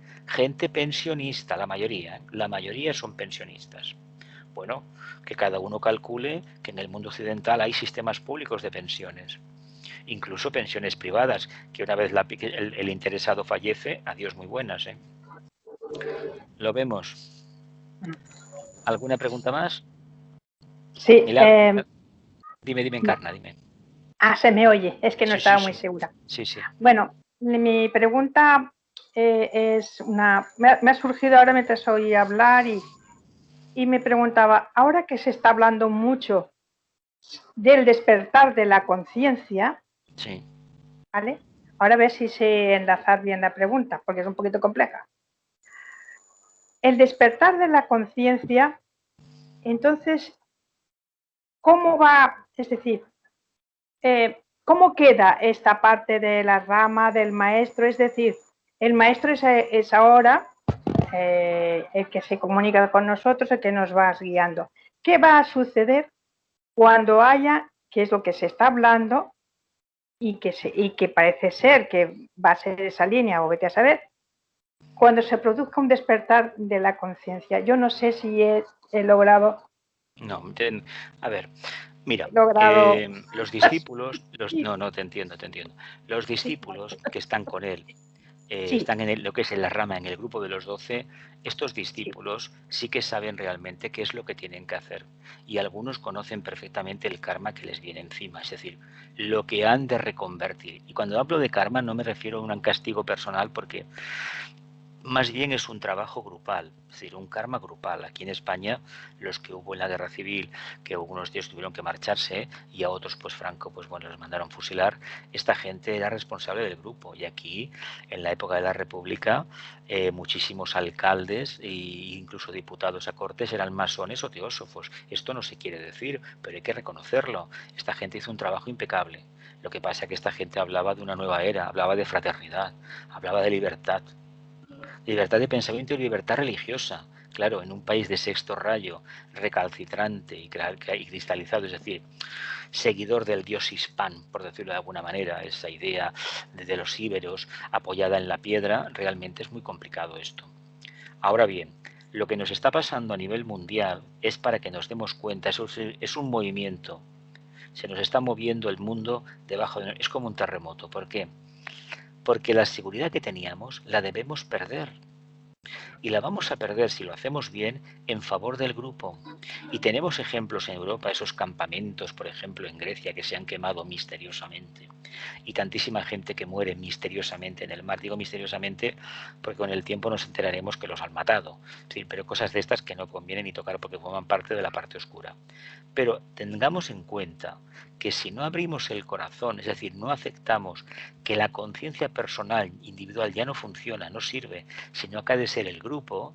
pensionista, la mayoría son pensionistas. Bueno, que cada uno calcule que en el mundo occidental hay sistemas públicos de pensiones, incluso pensiones privadas, que una vez el interesado fallece, adiós muy buenas, ¿eh? Lo vemos. ¿Alguna pregunta más? Sí, Milagro, dime, Encarna, dime. Se me oye, es que no estaba muy segura. Sí. Bueno, mi pregunta es una... Me ha surgido ahora mientras oí hablar y me preguntaba, ahora que se está hablando mucho del despertar de la conciencia, sí, ¿vale? Ahora a ver si sé enlazar bien la pregunta, porque es un poquito compleja. El despertar de la conciencia, entonces, ¿cómo va? Es decir, ¿cómo queda esta parte de la rama del maestro? Es decir, el maestro es ahora el que se comunica con nosotros, el que nos va guiando. ¿Qué va a suceder cuando haya, que es lo que se está hablando, y que parece ser que va a ser esa línea, o vete a saber, cuando se produzca un despertar de la conciencia? Yo no sé si he logrado... No, a ver, mira, los discípulos, no, te entiendo. Los discípulos que están con él, están en lo que es en la rama, en el grupo de los 12, estos discípulos sí que saben realmente qué es lo que tienen que hacer. Y algunos conocen perfectamente el karma que les viene encima, es decir, lo que han de reconvertir. Y cuando hablo de karma no me refiero a un castigo personal porque más bien es un trabajo grupal, es decir, un karma grupal. Aquí en España, los que hubo en la guerra civil, que algunos de ellos tuvieron que marcharse y a otros, pues Franco, pues bueno, les mandaron fusilar, esta gente era responsable del grupo. Y aquí, en la época de la República, muchísimos alcaldes e incluso diputados a Cortes eran masones o teósofos. Esto no se quiere decir, pero hay que reconocerlo. Esta gente hizo un trabajo impecable. Lo que pasa es que esta gente hablaba de una nueva era, hablaba de fraternidad, hablaba de libertad de pensamiento y libertad religiosa. Claro, en un país de sexto rayo, recalcitrante y cristalizado, es decir, seguidor del dios hispán, por decirlo de alguna manera, esa idea de los íberos apoyada en la piedra, realmente es muy complicado esto. Ahora bien, lo que nos está pasando a nivel mundial es para que nos demos cuenta, eso es un movimiento, se nos está moviendo el mundo debajo de... Es como un terremoto. ¿Por qué? Porque la seguridad que teníamos la debemos perder. Y la vamos a perder si lo hacemos bien en favor del grupo. Y tenemos ejemplos en Europa, esos campamentos, por ejemplo, en Grecia, que se han quemado misteriosamente. Y tantísima gente que muere misteriosamente en el mar. Digo misteriosamente porque con el tiempo nos enteraremos que los han matado. Es decir, pero cosas de estas que no conviene ni tocar porque forman parte de la parte oscura. Pero tengamos en cuenta que si no abrimos el corazón, es decir, no aceptamos que la conciencia personal, individual, ya no funciona, no sirve, sino que ha de ser el grupo,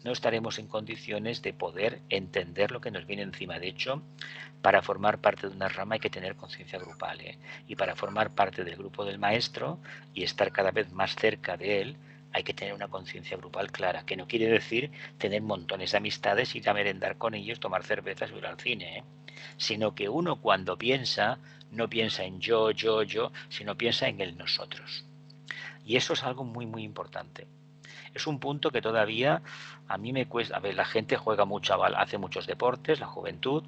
no estaremos en condiciones de poder entender lo que nos viene encima. De hecho, para formar parte de una rama hay que tener conciencia grupal, y para formar parte del grupo del maestro y estar cada vez más cerca de él, hay que tener una conciencia grupal clara, que no quiere decir tener montones de amistades, ir a merendar con ellos, tomar cervezas y ir al cine, sino que uno cuando piensa, no piensa en yo, sino piensa en el nosotros. Y eso es algo muy, muy importante. Es un punto que todavía a mí me cuesta. A ver, la gente juega mucho, hace muchos deportes, la juventud,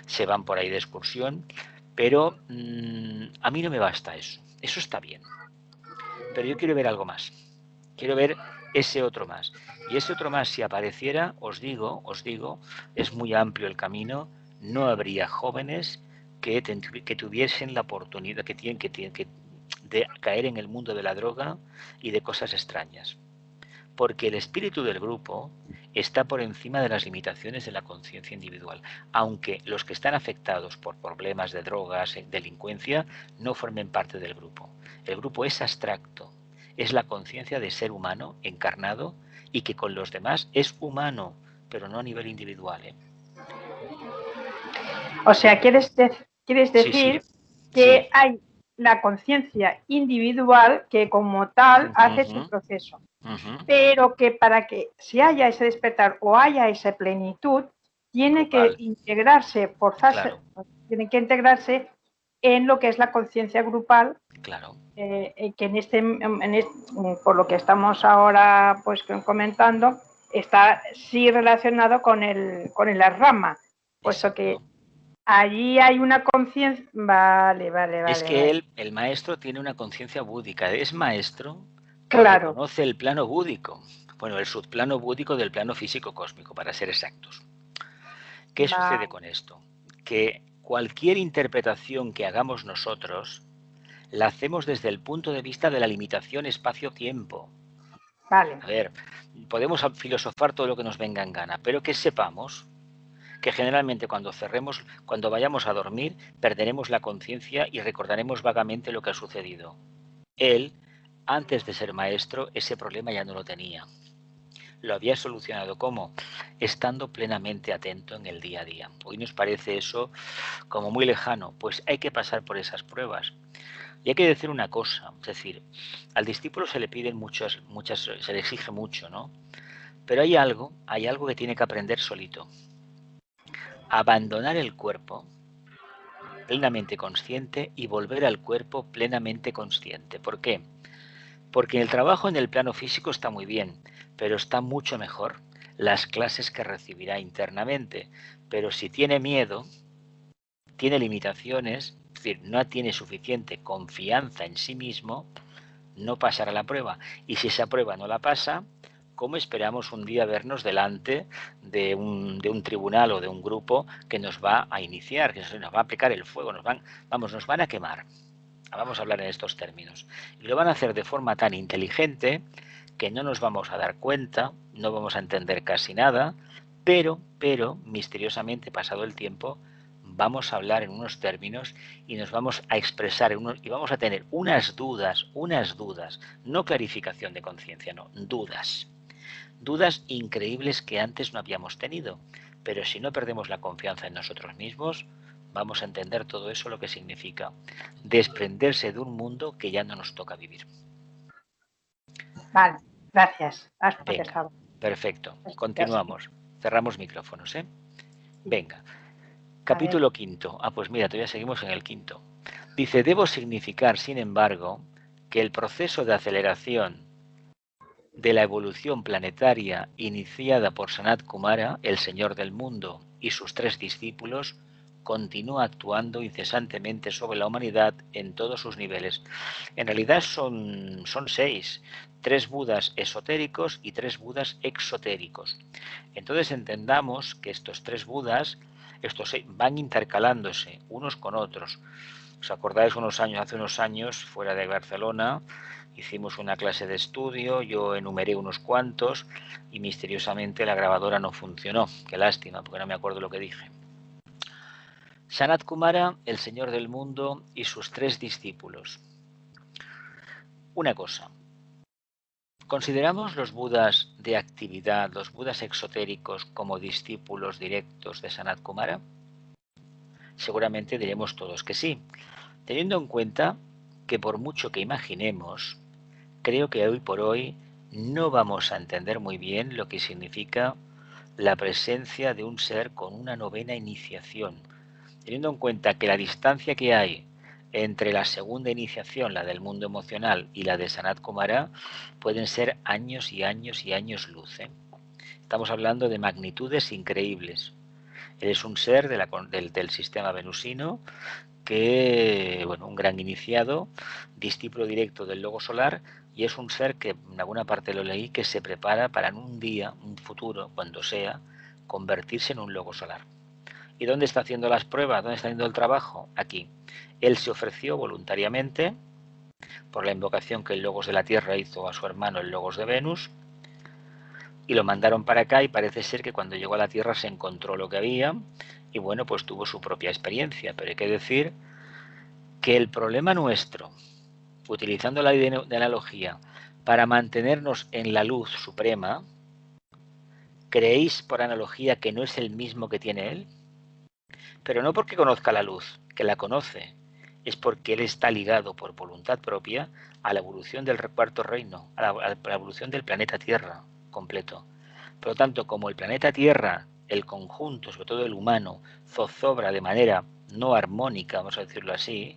se van por ahí de excursión, pero a mí no me basta eso. Eso está bien. Pero yo quiero ver algo más. Quiero ver ese otro más. Y ese otro más, si apareciera, os digo, es muy amplio el camino, no habría jóvenes que tuviesen la oportunidad, que tienen de caer en el mundo de la droga y de cosas extrañas. Porque el espíritu del grupo está por encima de las limitaciones de la conciencia individual, aunque los que están afectados por problemas de drogas, delincuencia, no formen parte del grupo. El grupo es abstracto, es la conciencia de ser humano encarnado y que con los demás es humano, pero no a nivel individual. O sea, ¿quieres decir que hay la conciencia individual que como tal hace su proceso? Pero que para que si haya ese despertar o haya esa plenitud, tiene que integrarse, tiene que integrarse en lo que es la conciencia grupal, que por lo que estamos ahora pues comentando, está sí relacionado con la rama, puesto que allí hay una conciencia. Vale. Es que el maestro tiene una conciencia búdica, es maestro. Claro. Conoce el plano búdico, bueno, el subplano búdico del plano físico cósmico, para ser exactos. ¿Qué sucede con esto? Que cualquier interpretación que hagamos nosotros la hacemos desde el punto de vista de la limitación espacio-tiempo. Vale. A ver, podemos filosofar todo lo que nos venga en gana, pero que sepamos que generalmente cuando vayamos a dormir, perderemos la conciencia y recordaremos vagamente lo que ha sucedido. Él, antes de ser maestro, ese problema ya no lo tenía. Lo había solucionado. ¿Cómo? Estando plenamente atento en el día a día. Hoy nos parece eso como muy lejano. Pues hay que pasar por esas pruebas. Y hay que decir una cosa, es decir, al discípulo se le piden se le exige mucho, ¿no? Pero hay algo que tiene que aprender solito. Abandonar el cuerpo plenamente consciente y volver al cuerpo plenamente consciente. ¿Por qué? Porque el trabajo en el plano físico está muy bien, pero está mucho mejor las clases que recibirá internamente. Pero si tiene miedo, tiene limitaciones, es decir, no tiene suficiente confianza en sí mismo, no pasará la prueba. Y si esa prueba no la pasa, ¿cómo esperamos un día vernos delante de un tribunal o de un grupo que nos va a iniciar, que nos va a aplicar el fuego, nos van a quemar? Vamos a hablar en estos términos. Y lo van a hacer de forma tan inteligente que no nos vamos a dar cuenta, no vamos a entender casi nada, pero misteriosamente, pasado el tiempo, vamos a hablar en unos términos y nos vamos a expresar y vamos a tener unas dudas, no clarificación de conciencia, no, dudas increíbles que antes no habíamos tenido, pero si no perdemos la confianza en nosotros mismos, vamos a entender todo eso, lo que significa desprenderse de un mundo que ya no nos toca vivir. Vale, gracias. Has Venga, contestado. perfecto. Continuamos. Cerramos micrófonos, ¿eh? Venga. Capítulo quinto. Pues mira, todavía seguimos en el quinto. Dice, debo significar, sin embargo, que el proceso de aceleración de la evolución planetaria iniciada por Sanat Kumara, el Señor del Mundo, y sus 3 discípulos, continúa actuando incesantemente sobre la humanidad en todos sus niveles. En realidad son 6, 3 Budas esotéricos y 3 Budas exotéricos. Entonces entendamos que estos 3 Budas, van intercalándose unos con otros. ¿Os acordáis hace unos años, fuera de Barcelona, hicimos una clase de estudio, yo enumeré unos cuantos y misteriosamente la grabadora no funcionó? Qué lástima, porque no me acuerdo lo que dije. Sanat Kumara, el Señor del Mundo, y sus 3 discípulos. Una cosa. ¿Consideramos los Budas de actividad, los Budas exotéricos, como discípulos directos de Sanat Kumara? Seguramente diremos todos que sí, teniendo en cuenta que por mucho que imaginemos, creo que hoy por hoy no vamos a entender muy bien lo que significa la presencia de un ser con una 9ª iniciación, teniendo en cuenta que la distancia que hay entre la segunda iniciación, la del mundo emocional, y la de Sanat Kumara, pueden ser años y años y años luz, ¿eh? Estamos hablando de magnitudes increíbles. Él es un ser del sistema venusino que, un gran iniciado, discípulo directo del logo solar, y es un ser que, en alguna parte lo leí, que se prepara para en un día, un futuro, cuando sea, convertirse en un logo solar. ¿Y dónde está haciendo las pruebas? ¿Dónde está haciendo el trabajo? Aquí. Él se ofreció voluntariamente por la invocación que el Logos de la Tierra hizo a su hermano, el Logos de Venus, y lo mandaron para acá, y parece ser que cuando llegó a la Tierra se encontró lo que había y pues tuvo su propia experiencia. Pero hay que decir que el problema nuestro, utilizando la ley de analogía, para mantenernos en la luz suprema, ¿creéis por analogía que no es el mismo que tiene él? Pero no porque conozca la luz, que la conoce, es porque él está ligado por voluntad propia a la evolución del 4.º reino, a la evolución del planeta Tierra completo. Por lo tanto, como el planeta Tierra, el conjunto, sobre todo el humano, zozobra de manera no armónica, vamos a decirlo así,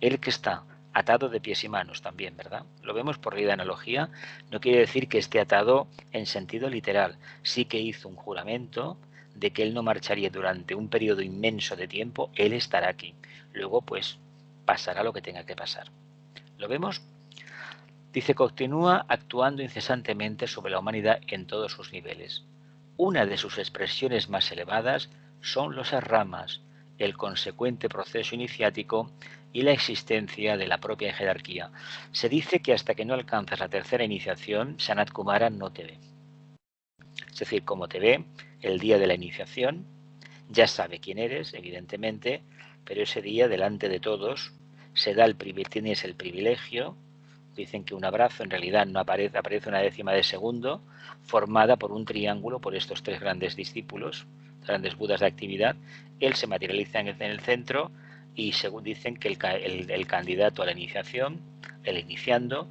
él que está atado de pies y manos también, ¿verdad? Lo vemos por ley de analogía, no quiere decir que esté atado en sentido literal. Sí que hizo un juramento de que él no marcharía durante un periodo inmenso de tiempo, él estará aquí. Luego, pues, pasará lo que tenga que pasar. ¿Lo vemos? Dice, continúa actuando incesantemente sobre la humanidad en todos sus niveles. Una de sus expresiones más elevadas son los ramas, el consecuente proceso iniciático y la existencia de la propia jerarquía. Se dice que hasta que no alcanzas la 3.ª iniciación, Sanat Kumara no te ve. Es decir, como te ve el día de la iniciación, ya sabe quién eres, evidentemente, pero ese día, delante de todos, tienes el privilegio. Dicen que un abrazo en realidad no aparece 1/10 de segundo, formada por un triángulo por estos 3 grandes discípulos, grandes Budas de actividad. Él se materializa en el centro y según dicen que el candidato a la iniciación, el iniciando,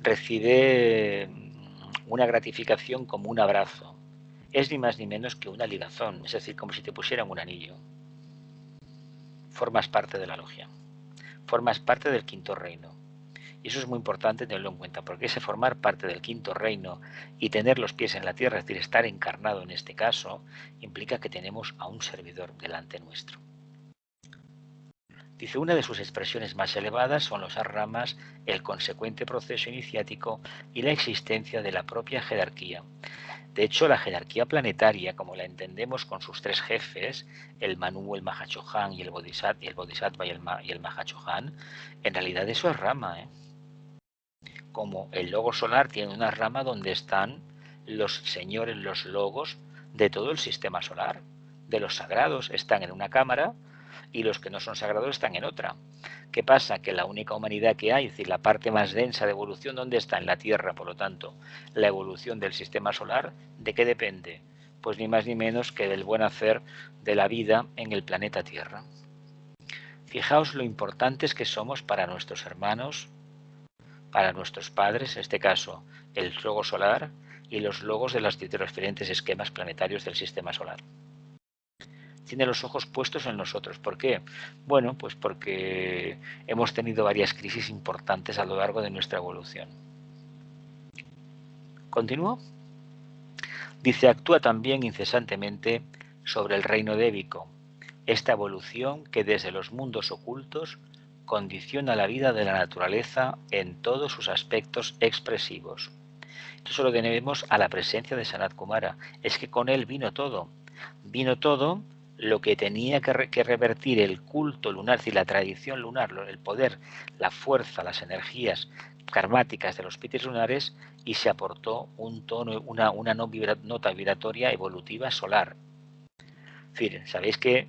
recibe una gratificación como un abrazo. Es ni más ni menos que una ligazón, es decir, como si te pusieran un anillo. Formas parte de la logia, formas parte del 5.º reino. Y eso es muy importante tenerlo en cuenta, porque ese formar parte del 5.º reino y tener los pies en la tierra, es decir, estar encarnado en este caso, implica que tenemos a un servidor delante nuestro. Dice, una de sus expresiones más elevadas son los ramas, el consecuente proceso iniciático y la existencia de la propia jerarquía. De hecho, la jerarquía planetaria, como la entendemos con sus 3 jefes, el Manu, el Mahachohan y el Bodhisattva y el Mahachohan, en realidad eso es rama, ¿eh? como el logo solar tiene una rama donde están los señores, los logos de todo el sistema solar. De los sagrados están en una cámara y los que no son sagrados están en otra. ¿Qué pasa? Que la única humanidad que hay, es decir, la parte más densa de evolución, ¿dónde está? En la Tierra. Por lo tanto, la evolución del sistema solar, ¿de qué depende? Pues ni más ni menos que del buen hacer de la vida en el planeta Tierra. Fijaos lo importantes que somos para nuestros hermanos, para nuestros padres, en este caso el logo solar y los logos de los diferentes esquemas planetarios del sistema solar. Tiene los ojos puestos en nosotros. ¿Por qué? Bueno, pues porque hemos tenido varias crisis importantes a lo largo de nuestra evolución. ¿Continúo? Dice, actúa también incesantemente sobre el reino débico, esta evolución que desde los mundos ocultos condiciona la vida de la naturaleza en todos sus aspectos expresivos. Esto se lo debemos a la presencia de Sanat Kumara. Es que con él vino todo. Vino todo lo que tenía que revertir el culto lunar, es decir, la tradición lunar, el poder, la fuerza, las energías karmáticas de los pites lunares, y se aportó un tono, una nota vibratoria evolutiva solar. Es decir, sabéis que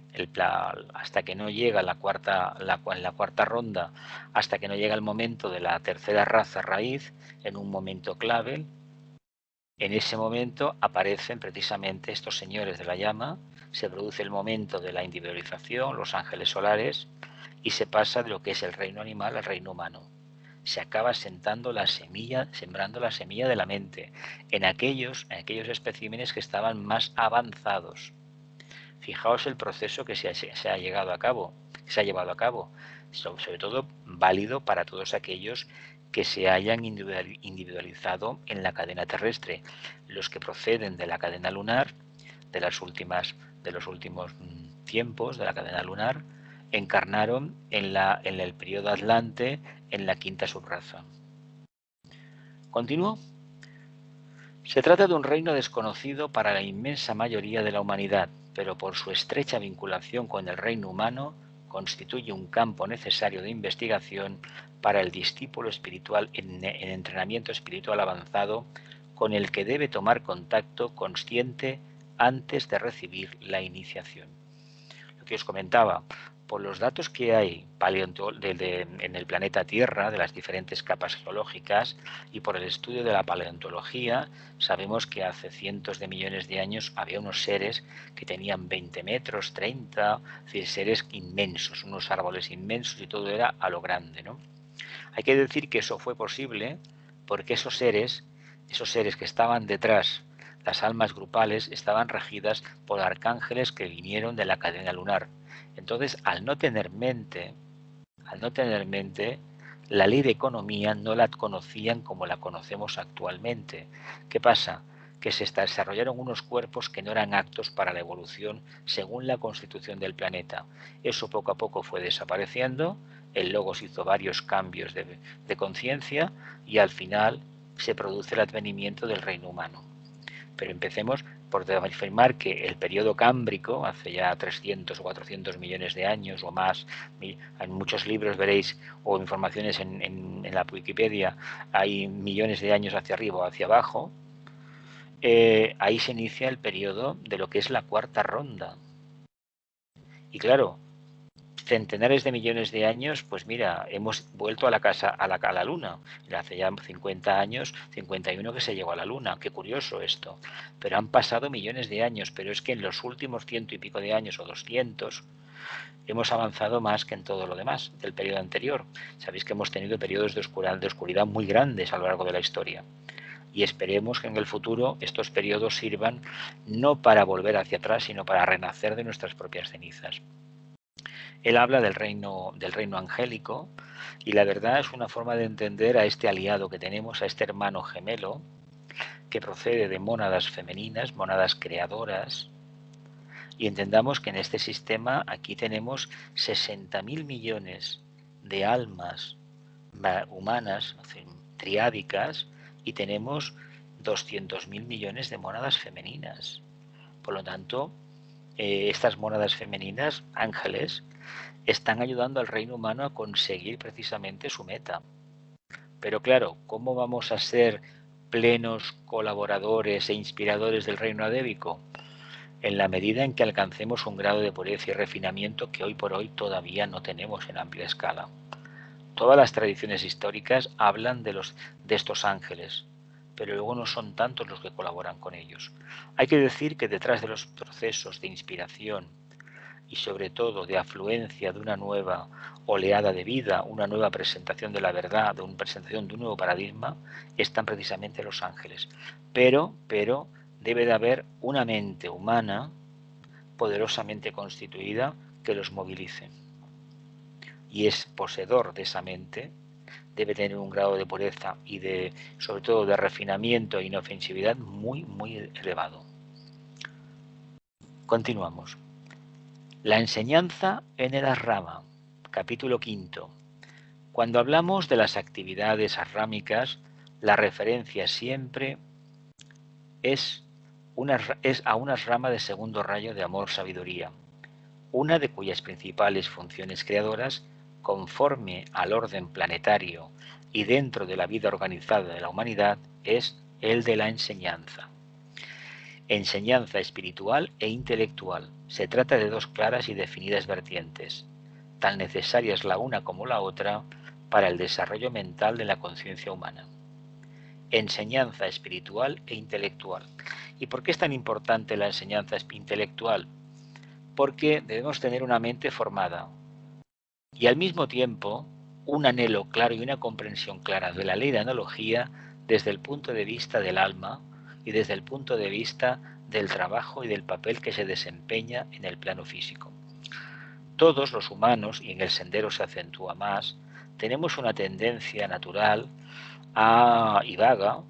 hasta que no llega la cuarta ronda, hasta que no llega el momento de la tercera raza raíz, en un momento clave, en ese momento aparecen precisamente estos señores de la llama, se produce el momento de la individualización, los ángeles solares, y se pasa de lo que es el reino animal al reino humano. Se acaba sembrando la semilla de la mente en aquellos especímenes que estaban más avanzados. Fijaos el proceso que se ha llevado a cabo, sobre todo válido para todos aquellos que se hayan individualizado en la cadena terrestre. Los que proceden de la cadena lunar, de los últimos tiempos de la cadena lunar, encarnaron en el periodo Atlante, en la quinta subraza. ¿Continúo? Se trata de un reino desconocido para la inmensa mayoría de la humanidad, pero por su estrecha vinculación con el reino humano, constituye un campo necesario de investigación para el discípulo espiritual en entrenamiento espiritual avanzado, con el que debe tomar contacto consciente antes de recibir la iniciación. Lo que os comentaba, por los datos que hay en el planeta Tierra, de las diferentes capas geológicas, y por el estudio de la paleontología, sabemos que hace cientos de millones de años había unos seres que tenían 20 metros, 30, es decir, seres inmensos, unos árboles inmensos, y todo era a lo grande, ¿no? Hay que decir que eso fue posible porque esos seres que estaban detrás, las almas grupales, estaban regidas por arcángeles que vinieron de la cadena lunar. Entonces, al no tener mente, la ley de economía no la conocían como la conocemos actualmente. ¿Qué pasa? Que se desarrollaron unos cuerpos que no eran aptos para la evolución según la constitución del planeta. Eso poco a poco fue desapareciendo, el Logos hizo varios cambios de conciencia, y al final se produce el advenimiento del reino humano. Pero empecemos por afirmar que el periodo cámbrico, hace ya 300 o 400 millones de años o más, en muchos libros veréis, o informaciones en la Wikipedia, hay millones de años hacia arriba o hacia abajo, ahí se inicia el periodo de lo que es la cuarta ronda. Y claro, centenares de millones de años, pues mira, hemos vuelto a la Luna. Hace ya 50 años, 51 que se llegó a la Luna. Qué curioso esto. Pero han pasado millones de años, pero es que en los últimos 100 y pico de años o 200 hemos avanzado más que en todo lo demás del periodo anterior. Sabéis que hemos tenido periodos de oscuridad muy grandes a lo largo de la historia. Y esperemos que en el futuro estos periodos sirvan no para volver hacia atrás, sino para renacer de nuestras propias cenizas. Él habla del reino angélico, y la verdad es una forma de entender a este aliado que tenemos, a este hermano gemelo, que procede de mónadas femeninas, mónadas creadoras, y entendamos que en este sistema aquí tenemos 60.000 millones de almas humanas, triádicas, y tenemos 200.000 millones de mónadas femeninas. Por lo tanto, estas mónadas femeninas, ángeles, están ayudando al reino humano a conseguir precisamente su meta. Pero claro, ¿cómo vamos a ser plenos colaboradores e inspiradores del reino adébico? En la medida en que alcancemos un grado de pureza y refinamiento que hoy por hoy todavía no tenemos en amplia escala. Todas las tradiciones históricas hablan de estos ángeles, pero luego no son tantos los que colaboran con ellos. Hay que decir que detrás de los procesos de inspiración y sobre todo de afluencia de una nueva oleada de vida, una nueva presentación de la verdad, de una presentación de un nuevo paradigma, están precisamente los ángeles. Pero debe de haber una mente humana poderosamente constituida que los movilice. Y es poseedor de esa mente, debe tener un grado de pureza y sobre todo de refinamiento e inofensividad muy elevado. Continuamos. La enseñanza en el Asrama, capítulo 5. Cuando hablamos de las actividades asrámicas, la referencia siempre es a una rama de segundo rayo de amor-sabiduría, una de cuyas principales funciones creadoras, conforme al orden planetario y dentro de la vida organizada de la humanidad, es el de la enseñanza. Enseñanza espiritual e intelectual. Se trata de dos claras y definidas vertientes, tan necesarias la una como la otra para el desarrollo mental de la conciencia humana. Enseñanza espiritual e intelectual. ¿Y por qué es tan importante la enseñanza intelectual? Porque debemos tener una mente formada y al mismo tiempo un anhelo claro y una comprensión clara de la ley de analogía desde el punto de vista del alma y desde el punto de vista del trabajo y del papel que se desempeña en el plano físico. Todos los humanos, y en el sendero se acentúa más, tenemos una tendencia natural y vaga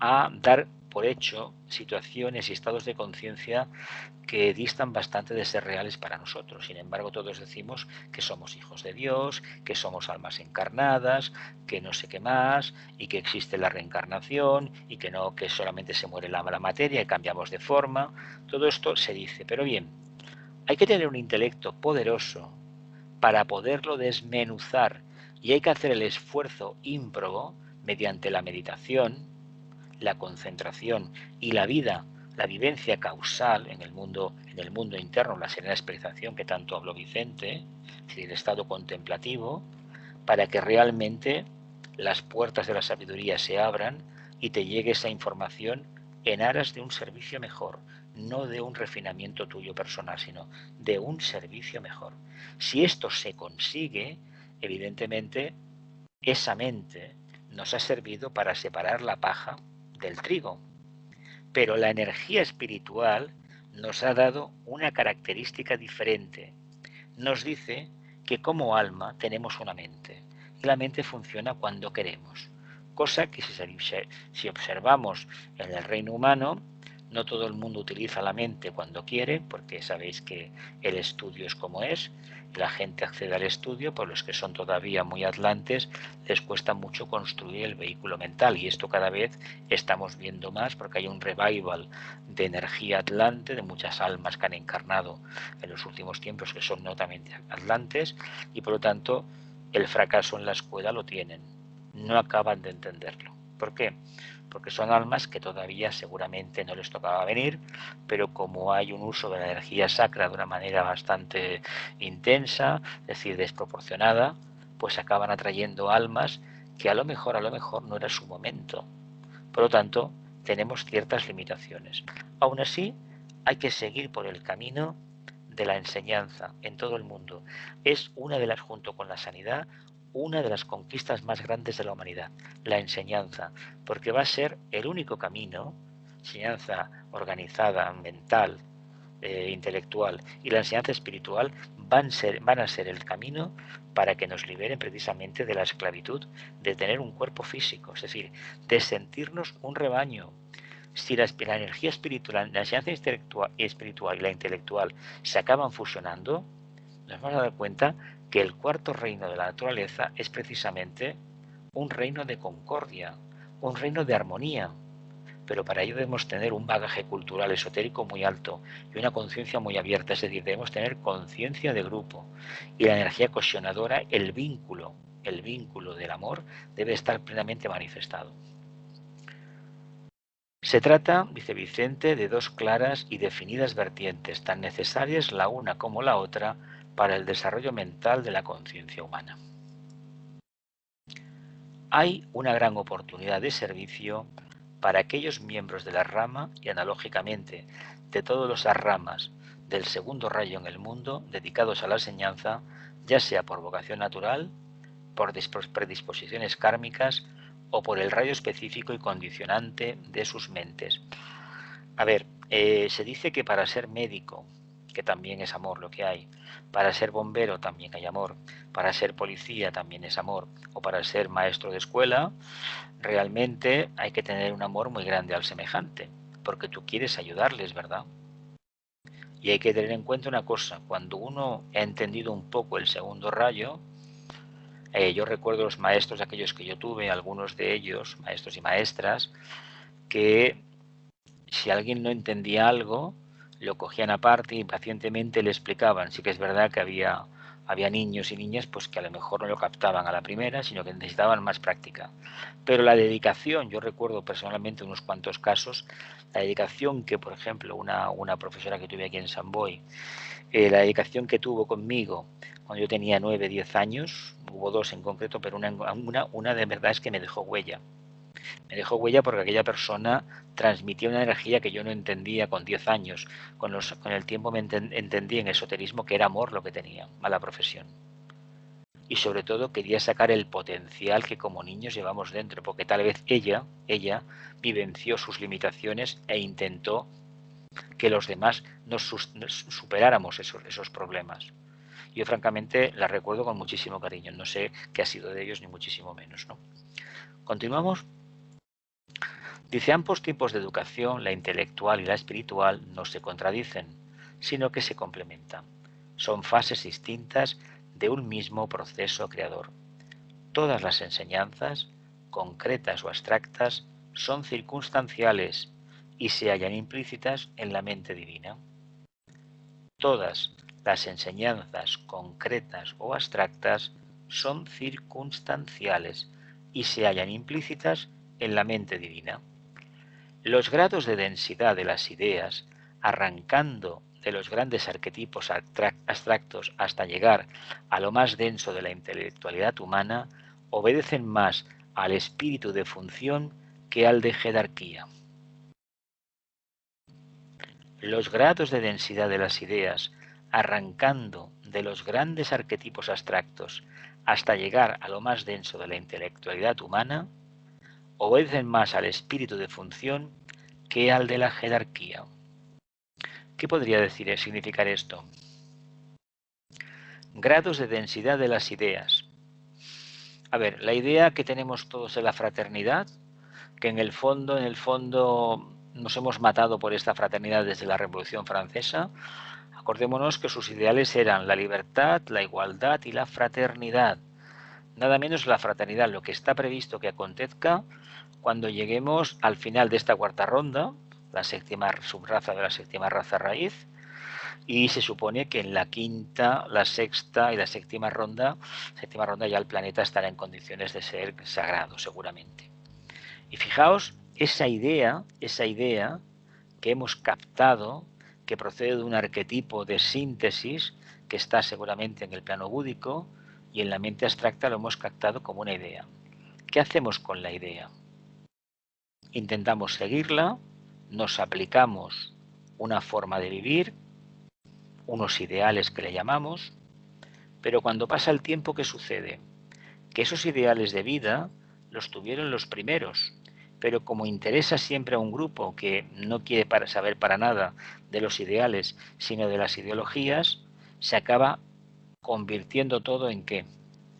a dar por hecho situaciones y estados de conciencia que distan bastante de ser reales para nosotros. Sin embargo, todos decimos que somos hijos de Dios, que somos almas encarnadas, que no sé qué más, y que existe la reencarnación, y que no, que solamente se muere la materia y cambiamos de forma. Todo esto se dice, pero bien, hay que tener un intelecto poderoso para poderlo desmenuzar, y hay que hacer el esfuerzo ímprobo mediante la meditación, la concentración y la vivencia causal en el mundo interno, la serena expresación que tanto habló Vicente, es decir, el estado contemplativo, para que realmente las puertas de la sabiduría se abran y te llegue esa información en aras de un servicio mejor, no de un refinamiento tuyo personal, sino de un servicio mejor. Si esto se consigue, evidentemente, esa mente nos ha servido para separar la paja del trigo. Pero la energía espiritual nos ha dado una característica diferente. Nos dice que como alma tenemos una mente. Y la mente funciona cuando queremos. Cosa que si observamos en el reino humano, no todo el mundo utiliza la mente cuando quiere, porque sabéis que el estudio es como es. La gente accede al estudio, por los que son todavía muy atlantes, les cuesta mucho construir el vehículo mental, y esto cada vez estamos viendo más porque hay un revival de energía atlante, de muchas almas que han encarnado en los últimos tiempos que son netamente atlantes, y por lo tanto el fracaso en la escuela lo tienen, no acaban de entenderlo. ¿Por qué? Porque son almas que todavía seguramente no les tocaba venir, pero como hay un uso de la energía sacra de una manera bastante intensa, es decir, desproporcionada, pues acaban atrayendo almas que a lo mejor no era su momento. Por lo tanto, tenemos ciertas limitaciones. Aún así, hay que seguir por el camino de la enseñanza en todo el mundo. Es una de las, junto con la sanidad, una de las conquistas más grandes de la humanidad, la enseñanza, porque va a ser el único camino, enseñanza organizada, mental, intelectual, y la enseñanza espiritual van a ser el camino para que nos liberen precisamente de la esclavitud de tener un cuerpo físico, es decir, de sentirnos un rebaño. Si la energía espiritual, la enseñanza espiritual y la intelectual se acaban fusionando, nos vamos a dar cuenta que el cuarto reino de la naturaleza es precisamente un reino de concordia, un reino de armonía. Pero para ello debemos tener un bagaje cultural esotérico muy alto y una conciencia muy abierta, es decir, debemos tener conciencia de grupo y la energía cohesionadora, el vínculo el vínculo del amor, debe estar plenamente manifestado. Se trata, dice Vicente, de dos claras y definidas vertientes, tan necesarias la una como la otra para el desarrollo mental de la conciencia humana. Hay una gran oportunidad de servicio para aquellos miembros de la rama y analógicamente de todas las ramas del segundo rayo en el mundo dedicados a la enseñanza, ya sea por vocación natural, por predisposiciones kármicas o por el rayo específico y condicionante de sus mentes. A ver, se dice que para ser médico, que también es amor lo que hay, para ser bombero también hay amor, para ser policía también es amor, o para ser maestro de escuela, realmente hay que tener un amor muy grande al semejante, porque tú quieres ayudarles, ¿verdad? Y hay que tener en cuenta una cosa, cuando uno ha entendido un poco el segundo rayo, yo recuerdo los maestros aquellos que yo tuve, algunos de ellos, maestros y maestras, que si alguien no entendía algo, lo cogían aparte y pacientemente le explicaban. Sí que es verdad que había niños y niñas pues que a lo mejor no lo captaban a la primera, sino que necesitaban más práctica. Pero la dedicación, yo recuerdo personalmente unos cuantos casos, la dedicación que, por ejemplo, una profesora que tuve aquí en San Boi, la dedicación que tuvo conmigo cuando yo tenía 9, 10 años, hubo dos en concreto, pero una de verdad es que me dejó huella. Me dejó huella porque aquella persona transmitía una energía que yo no entendía con 10 años. Con el tiempo me entendí en esoterismo que era amor lo que tenía a la profesión. Y sobre todo quería sacar el potencial que como niños llevamos dentro, porque tal vez ella vivenció sus limitaciones e intentó que los demás nos superáramos esos problemas. Yo francamente la recuerdo con muchísimo cariño, no sé qué ha sido de ellos ni muchísimo menos, ¿no? Continuamos. Dice, ambos tipos de educación, la intelectual y la espiritual, no se contradicen, sino que se complementan. Son fases distintas de un mismo proceso creador. Todas las enseñanzas, concretas o abstractas, son circunstanciales y se hallan implícitas en la mente divina. Todas las enseñanzas, concretas o abstractas, son circunstanciales y se hallan implícitas en la mente divina. Los grados de densidad de las ideas, arrancando de los grandes arquetipos abstractos hasta llegar a lo más denso de la intelectualidad humana, obedecen más al espíritu de función que al de jerarquía. Los grados de densidad de las ideas, arrancando de los grandes arquetipos abstractos hasta llegar a lo más denso de la intelectualidad humana, obedecen más al espíritu de función que al de la jerarquía. ¿Qué podría significar esto? Grados de densidad de las ideas. A ver, la idea que tenemos todos en la fraternidad, que en el fondo nos hemos matado por esta fraternidad desde la Revolución Francesa. Acordémonos que sus ideales eran la libertad, la igualdad y la fraternidad. Nada menos la fraternidad, lo que está previsto que acontezca cuando lleguemos al final de esta cuarta ronda, la séptima subraza de la séptima raza raíz, y se supone que en la quinta, la sexta y la séptima ronda ya el planeta estará en condiciones de ser sagrado, seguramente. Y fijaos, esa idea que hemos captado, que procede de un arquetipo de síntesis que está seguramente en el plano búdico y en la mente abstracta lo hemos captado como una idea. ¿Qué hacemos con la idea? Intentamos seguirla, nos aplicamos una forma de vivir, unos ideales que le llamamos, pero cuando pasa el tiempo, ¿qué sucede? Que esos ideales de vida los tuvieron los primeros, pero como interesa siempre a un grupo que no quiere saber para nada de los ideales, sino de las ideologías, se acaba convirtiendo todo ¿en qué?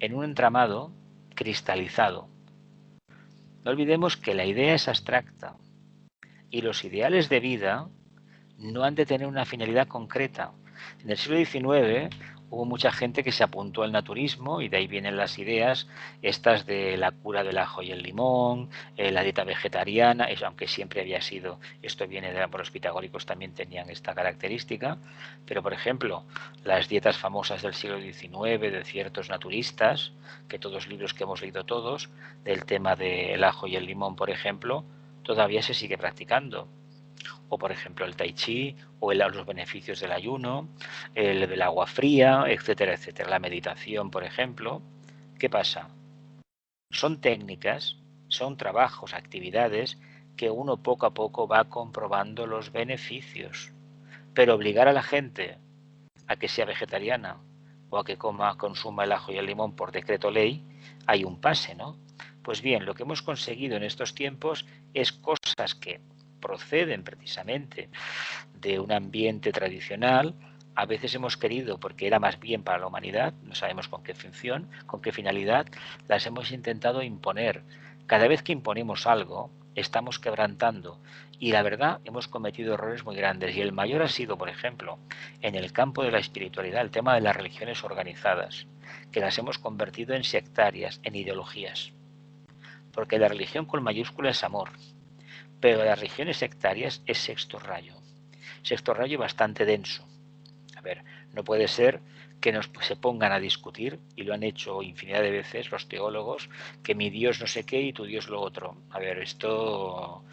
En un entramado cristalizado. No olvidemos que la idea es abstracta y los ideales de vida no han de tener una finalidad concreta. En el siglo XIX hubo mucha gente que se apuntó al naturismo y de ahí vienen las ideas estas de la cura del ajo y el limón, la dieta vegetariana, eso, aunque siempre había sido, esto viene de los pitagóricos, también tenían esta característica, pero por ejemplo, las dietas famosas del siglo XIX de ciertos naturistas, que todos libros que hemos leído todos, del tema del ajo y el limón, por ejemplo, todavía se sigue practicando. O por ejemplo el tai chi, o los beneficios del ayuno, el del agua fría, etcétera, etcétera. La meditación, por ejemplo. ¿Qué pasa? Son técnicas, son trabajos, actividades que uno poco a poco va comprobando los beneficios. Pero obligar a la gente a que sea vegetariana o a que consuma el ajo y el limón por decreto ley, hay un pase, ¿no? Pues bien, lo que hemos conseguido en estos tiempos es cosas que proceden precisamente de un ambiente tradicional. A veces hemos querido, porque era más bien para la humanidad, no sabemos con qué función, con qué finalidad, las hemos intentado imponer. Cada vez que imponemos algo, estamos quebrantando. Y la verdad, hemos cometido errores muy grandes. Y el mayor ha sido, por ejemplo, en el campo de la espiritualidad, el tema de las religiones organizadas, que las hemos convertido en sectarias, en ideologías. Porque la religión con mayúscula es amor, pero las religiones sectarias es sexto rayo. Sexto rayo bastante denso. A ver, no puede ser que se pongan a discutir, y lo han hecho infinidad de veces los teólogos, que mi Dios no sé qué y tu Dios lo otro. A ver, esto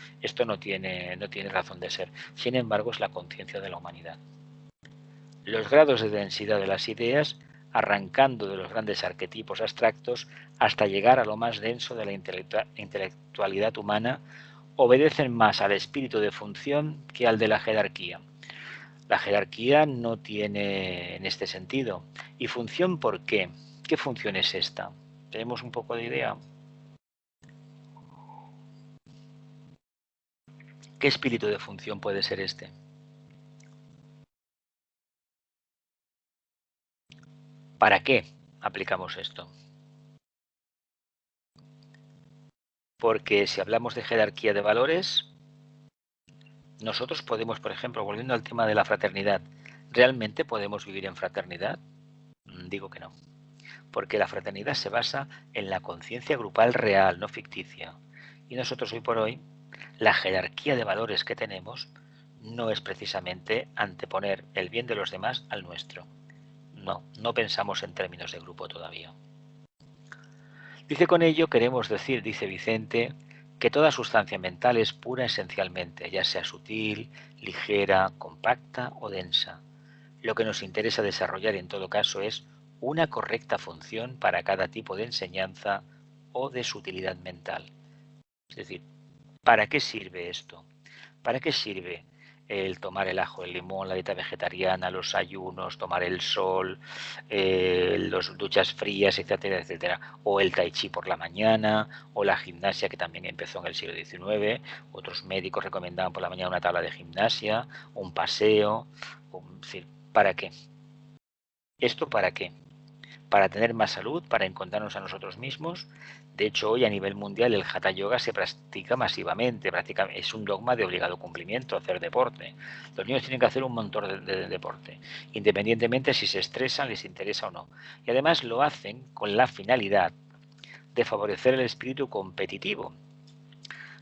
no tiene razón de ser. Sin embargo, es la conciencia de la humanidad. Los grados de densidad de las ideas, arrancando de los grandes arquetipos abstractos hasta llegar a lo más denso de la intelectualidad humana, obedecen más al espíritu de función que al de la jerarquía. La jerarquía no tiene en este sentido. ¿Y función por qué? ¿Qué función es esta? ¿Tenemos un poco de idea? ¿Qué espíritu de función puede ser este? ¿Para qué aplicamos esto? Porque si hablamos de jerarquía de valores, nosotros podemos, por ejemplo, volviendo al tema de la fraternidad, ¿realmente podemos vivir en fraternidad? Digo que no. Porque la fraternidad se basa en la conciencia grupal real, no ficticia. Y nosotros hoy por hoy, la jerarquía de valores que tenemos no es precisamente anteponer el bien de los demás al nuestro. No pensamos en términos de grupo todavía. Dice con ello, queremos decir, dice Vicente, que toda sustancia mental es pura esencialmente, ya sea sutil, ligera, compacta o densa. Lo que nos interesa desarrollar en todo caso es una correcta función para cada tipo de enseñanza o de sutilidad mental. Es decir, ¿para qué sirve esto? ¿Para qué sirve el tomar el ajo, el limón, la dieta vegetariana, los ayunos, tomar el sol, las duchas frías, etcétera, etcétera? O el tai chi por la mañana, o la gimnasia, que también empezó en el siglo XIX. Otros médicos recomendaban por la mañana una tabla de gimnasia, un paseo. Es decir, ¿para qué? ¿Esto para qué? Para tener más salud, para encontrarnos a nosotros mismos. De hecho, hoy a nivel mundial el Hatha Yoga se practica masivamente, es un dogma de obligado cumplimiento, hacer deporte. Los niños tienen que hacer un montón de deporte, independientemente si se estresan, les interesa o no. Y además lo hacen con la finalidad de favorecer el espíritu competitivo.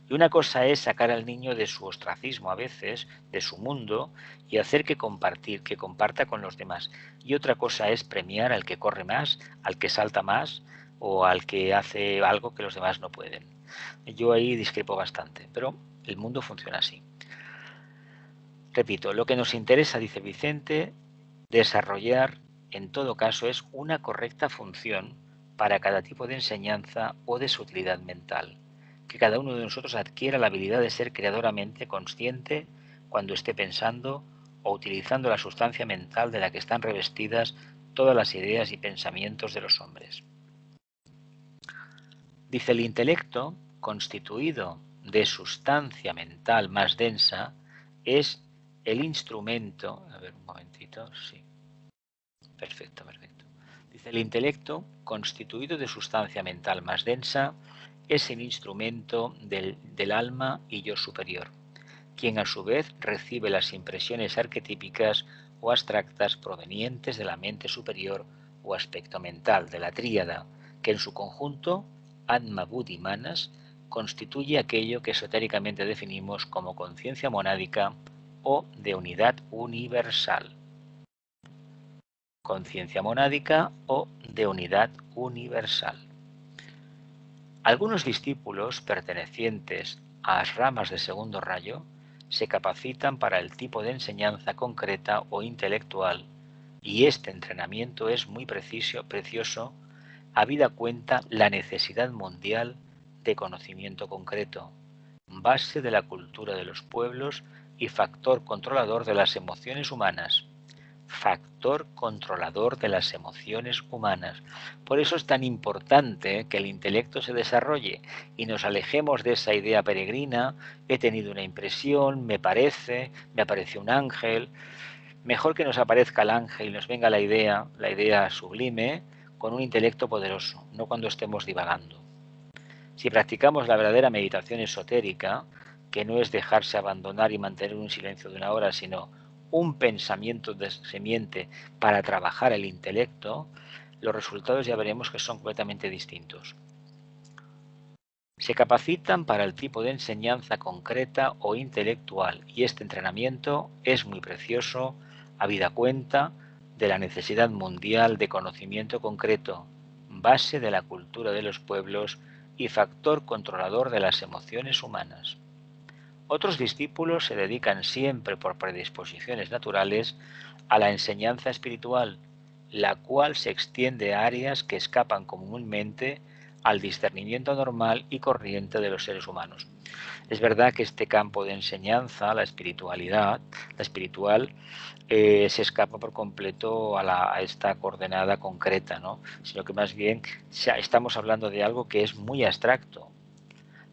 Y una cosa es sacar al niño de su ostracismo a veces, de su mundo, y hacer que comparta con los demás. Y otra cosa es premiar al que corre más, al que salta más, o al que hace algo que los demás no pueden. Yo ahí discrepo bastante, pero el mundo funciona así. Repito, lo que nos interesa, dice Vicente, desarrollar en todo caso es una correcta función para cada tipo de enseñanza o de sutilidad mental. Que cada uno de nosotros adquiera la habilidad de ser creadoramente consciente cuando esté pensando o utilizando la sustancia mental de la que están revestidas todas las ideas y pensamientos de los hombres. Dice, el intelecto, constituido de sustancia mental más densa, es el instrumento... A ver, un momentito, sí. Perfecto. Dice, el intelecto, constituido de sustancia mental más densa, es el instrumento del alma y yo superior, quien a su vez recibe las impresiones arquetípicas o abstractas provenientes de la mente superior o aspecto mental, de la tríada, que en su conjunto, Atma, Buddhi, Manas, constituye aquello que esotéricamente definimos como conciencia monádica o de unidad universal. Conciencia monádica o de unidad universal. Algunos discípulos pertenecientes a ramas de segundo rayo se capacitan para el tipo de enseñanza concreta o intelectual, y este entrenamiento es muy precioso, habida cuenta la necesidad mundial de conocimiento concreto, base de la cultura de los pueblos y factor controlador de las emociones humanas. Factor controlador de las emociones humanas. Por eso es tan importante que el intelecto se desarrolle y nos alejemos de esa idea peregrina: he tenido una impresión, me apareció un ángel. Mejor que nos aparezca el ángel y nos venga la idea sublime, con un intelecto poderoso, no cuando estemos divagando. Si practicamos la verdadera meditación esotérica, que no es dejarse abandonar y mantener un silencio de una hora, sino un pensamiento de semiente para trabajar el intelecto, los resultados ya veremos que son completamente distintos. Se capacitan para el tipo de enseñanza concreta o intelectual, y este entrenamiento es muy precioso, habida cuenta de la necesidad mundial de conocimiento concreto, base de la cultura de los pueblos y factor controlador de las emociones humanas. Otros discípulos se dedican siempre por predisposiciones naturales a la enseñanza espiritual, la cual se extiende a áreas que escapan comúnmente al discernimiento normal y corriente de los seres humanos. Es verdad que este campo de enseñanza, la espiritual, se escapa por completo a esta coordenada concreta, ¿no? Sino que más bien estamos hablando de algo que es muy abstracto.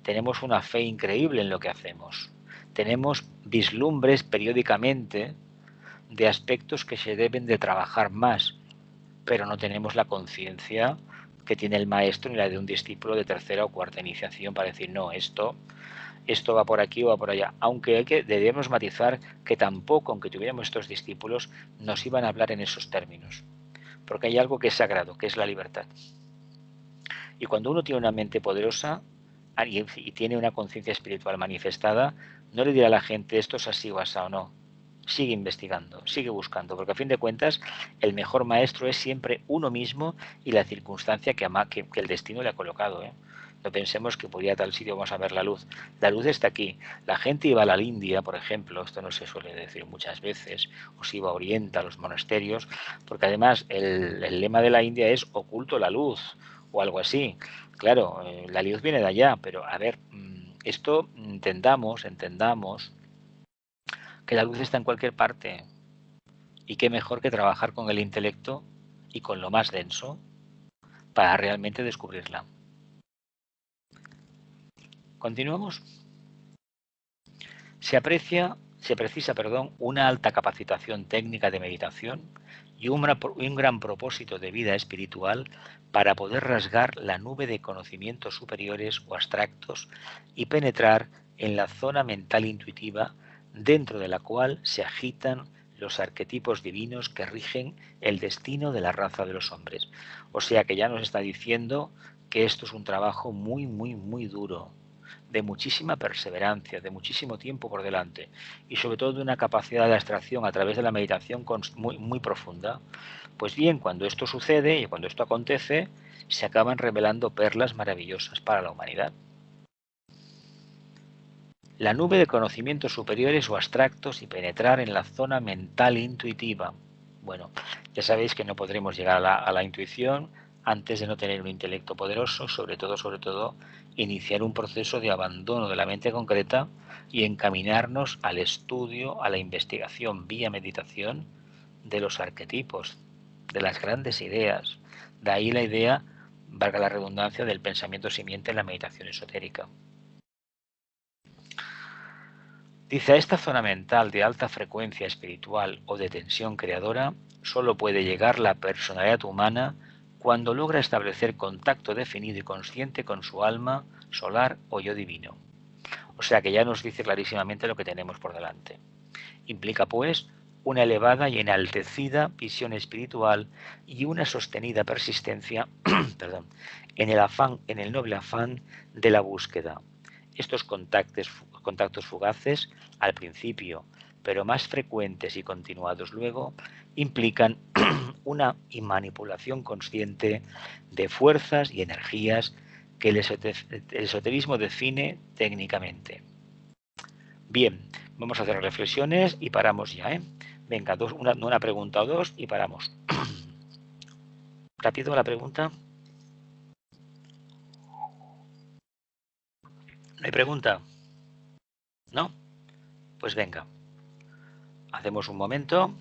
Tenemos una fe increíble en lo que hacemos. Tenemos vislumbres periódicamente de aspectos que se deben de trabajar más, pero no tenemos la conciencia que tiene el maestro ni la de un discípulo de tercera o cuarta iniciación para decir, no, esto va por aquí o va por allá. Aunque debemos matizar que tampoco, aunque tuviéramos estos discípulos, nos iban a hablar en esos términos, porque hay algo que es sagrado, que es la libertad. Y cuando uno tiene una mente poderosa y tiene una conciencia espiritual manifestada, no le dirá a la gente esto es así o asá o no. Sigue investigando, sigue buscando, porque a fin de cuentas el mejor maestro es siempre uno mismo y la circunstancia que el destino le ha colocado. No pensemos que por ir a tal sitio vamos a ver la luz. La luz está aquí. La gente iba a la India, por ejemplo, esto no se suele decir muchas veces, o se iba a Oriente, a los monasterios, porque además el lema de la India es oculto la luz, o algo así. Claro, la luz viene de allá, pero a ver, esto entendamos que la luz está en cualquier parte, y qué mejor que trabajar con el intelecto y con lo más denso para realmente descubrirla. Continuamos. Se precisa, una alta capacitación técnica de meditación y un gran propósito de vida espiritual para poder rasgar la nube de conocimientos superiores o abstractos y penetrar en la zona mental intuitiva dentro de la cual se agitan los arquetipos divinos que rigen el destino de la raza de los hombres. O sea que ya nos está diciendo que esto es un trabajo muy, muy, muy duro, de muchísima perseverancia, de muchísimo tiempo por delante y sobre todo de una capacidad de abstracción a través de la meditación muy, muy profunda. Pues bien, cuando esto sucede y cuando esto acontece, se acaban revelando perlas maravillosas para la humanidad. La nube de conocimientos superiores o abstractos y penetrar en la zona mental intuitiva. Bueno, ya sabéis que no podremos llegar a la intuición antes de no tener un intelecto poderoso, sobre todo, iniciar un proceso de abandono de la mente concreta y encaminarnos al estudio, a la investigación vía meditación de los arquetipos, de las grandes ideas. De ahí la idea, valga la redundancia, del pensamiento simiente en la meditación esotérica. Dice, a esta zona mental de alta frecuencia espiritual o de tensión creadora solo puede llegar la personalidad humana cuando logra establecer contacto definido y consciente con su alma solar o yo divino. O sea que ya nos dice clarísimamente lo que tenemos por delante. Implica pues una elevada y enaltecida visión espiritual y una sostenida persistencia perdón, en el noble afán de la búsqueda. Estos contactos fugaces al principio, pero más frecuentes y continuados luego, implican una manipulación consciente de fuerzas y energías que el esoterismo define técnicamente. Bien, vamos a hacer reflexiones y paramos ya, ¿eh? Venga, una pregunta o dos y paramos. Rápido la pregunta. ¿No hay pregunta? ¿No? Pues venga. Hacemos un momento.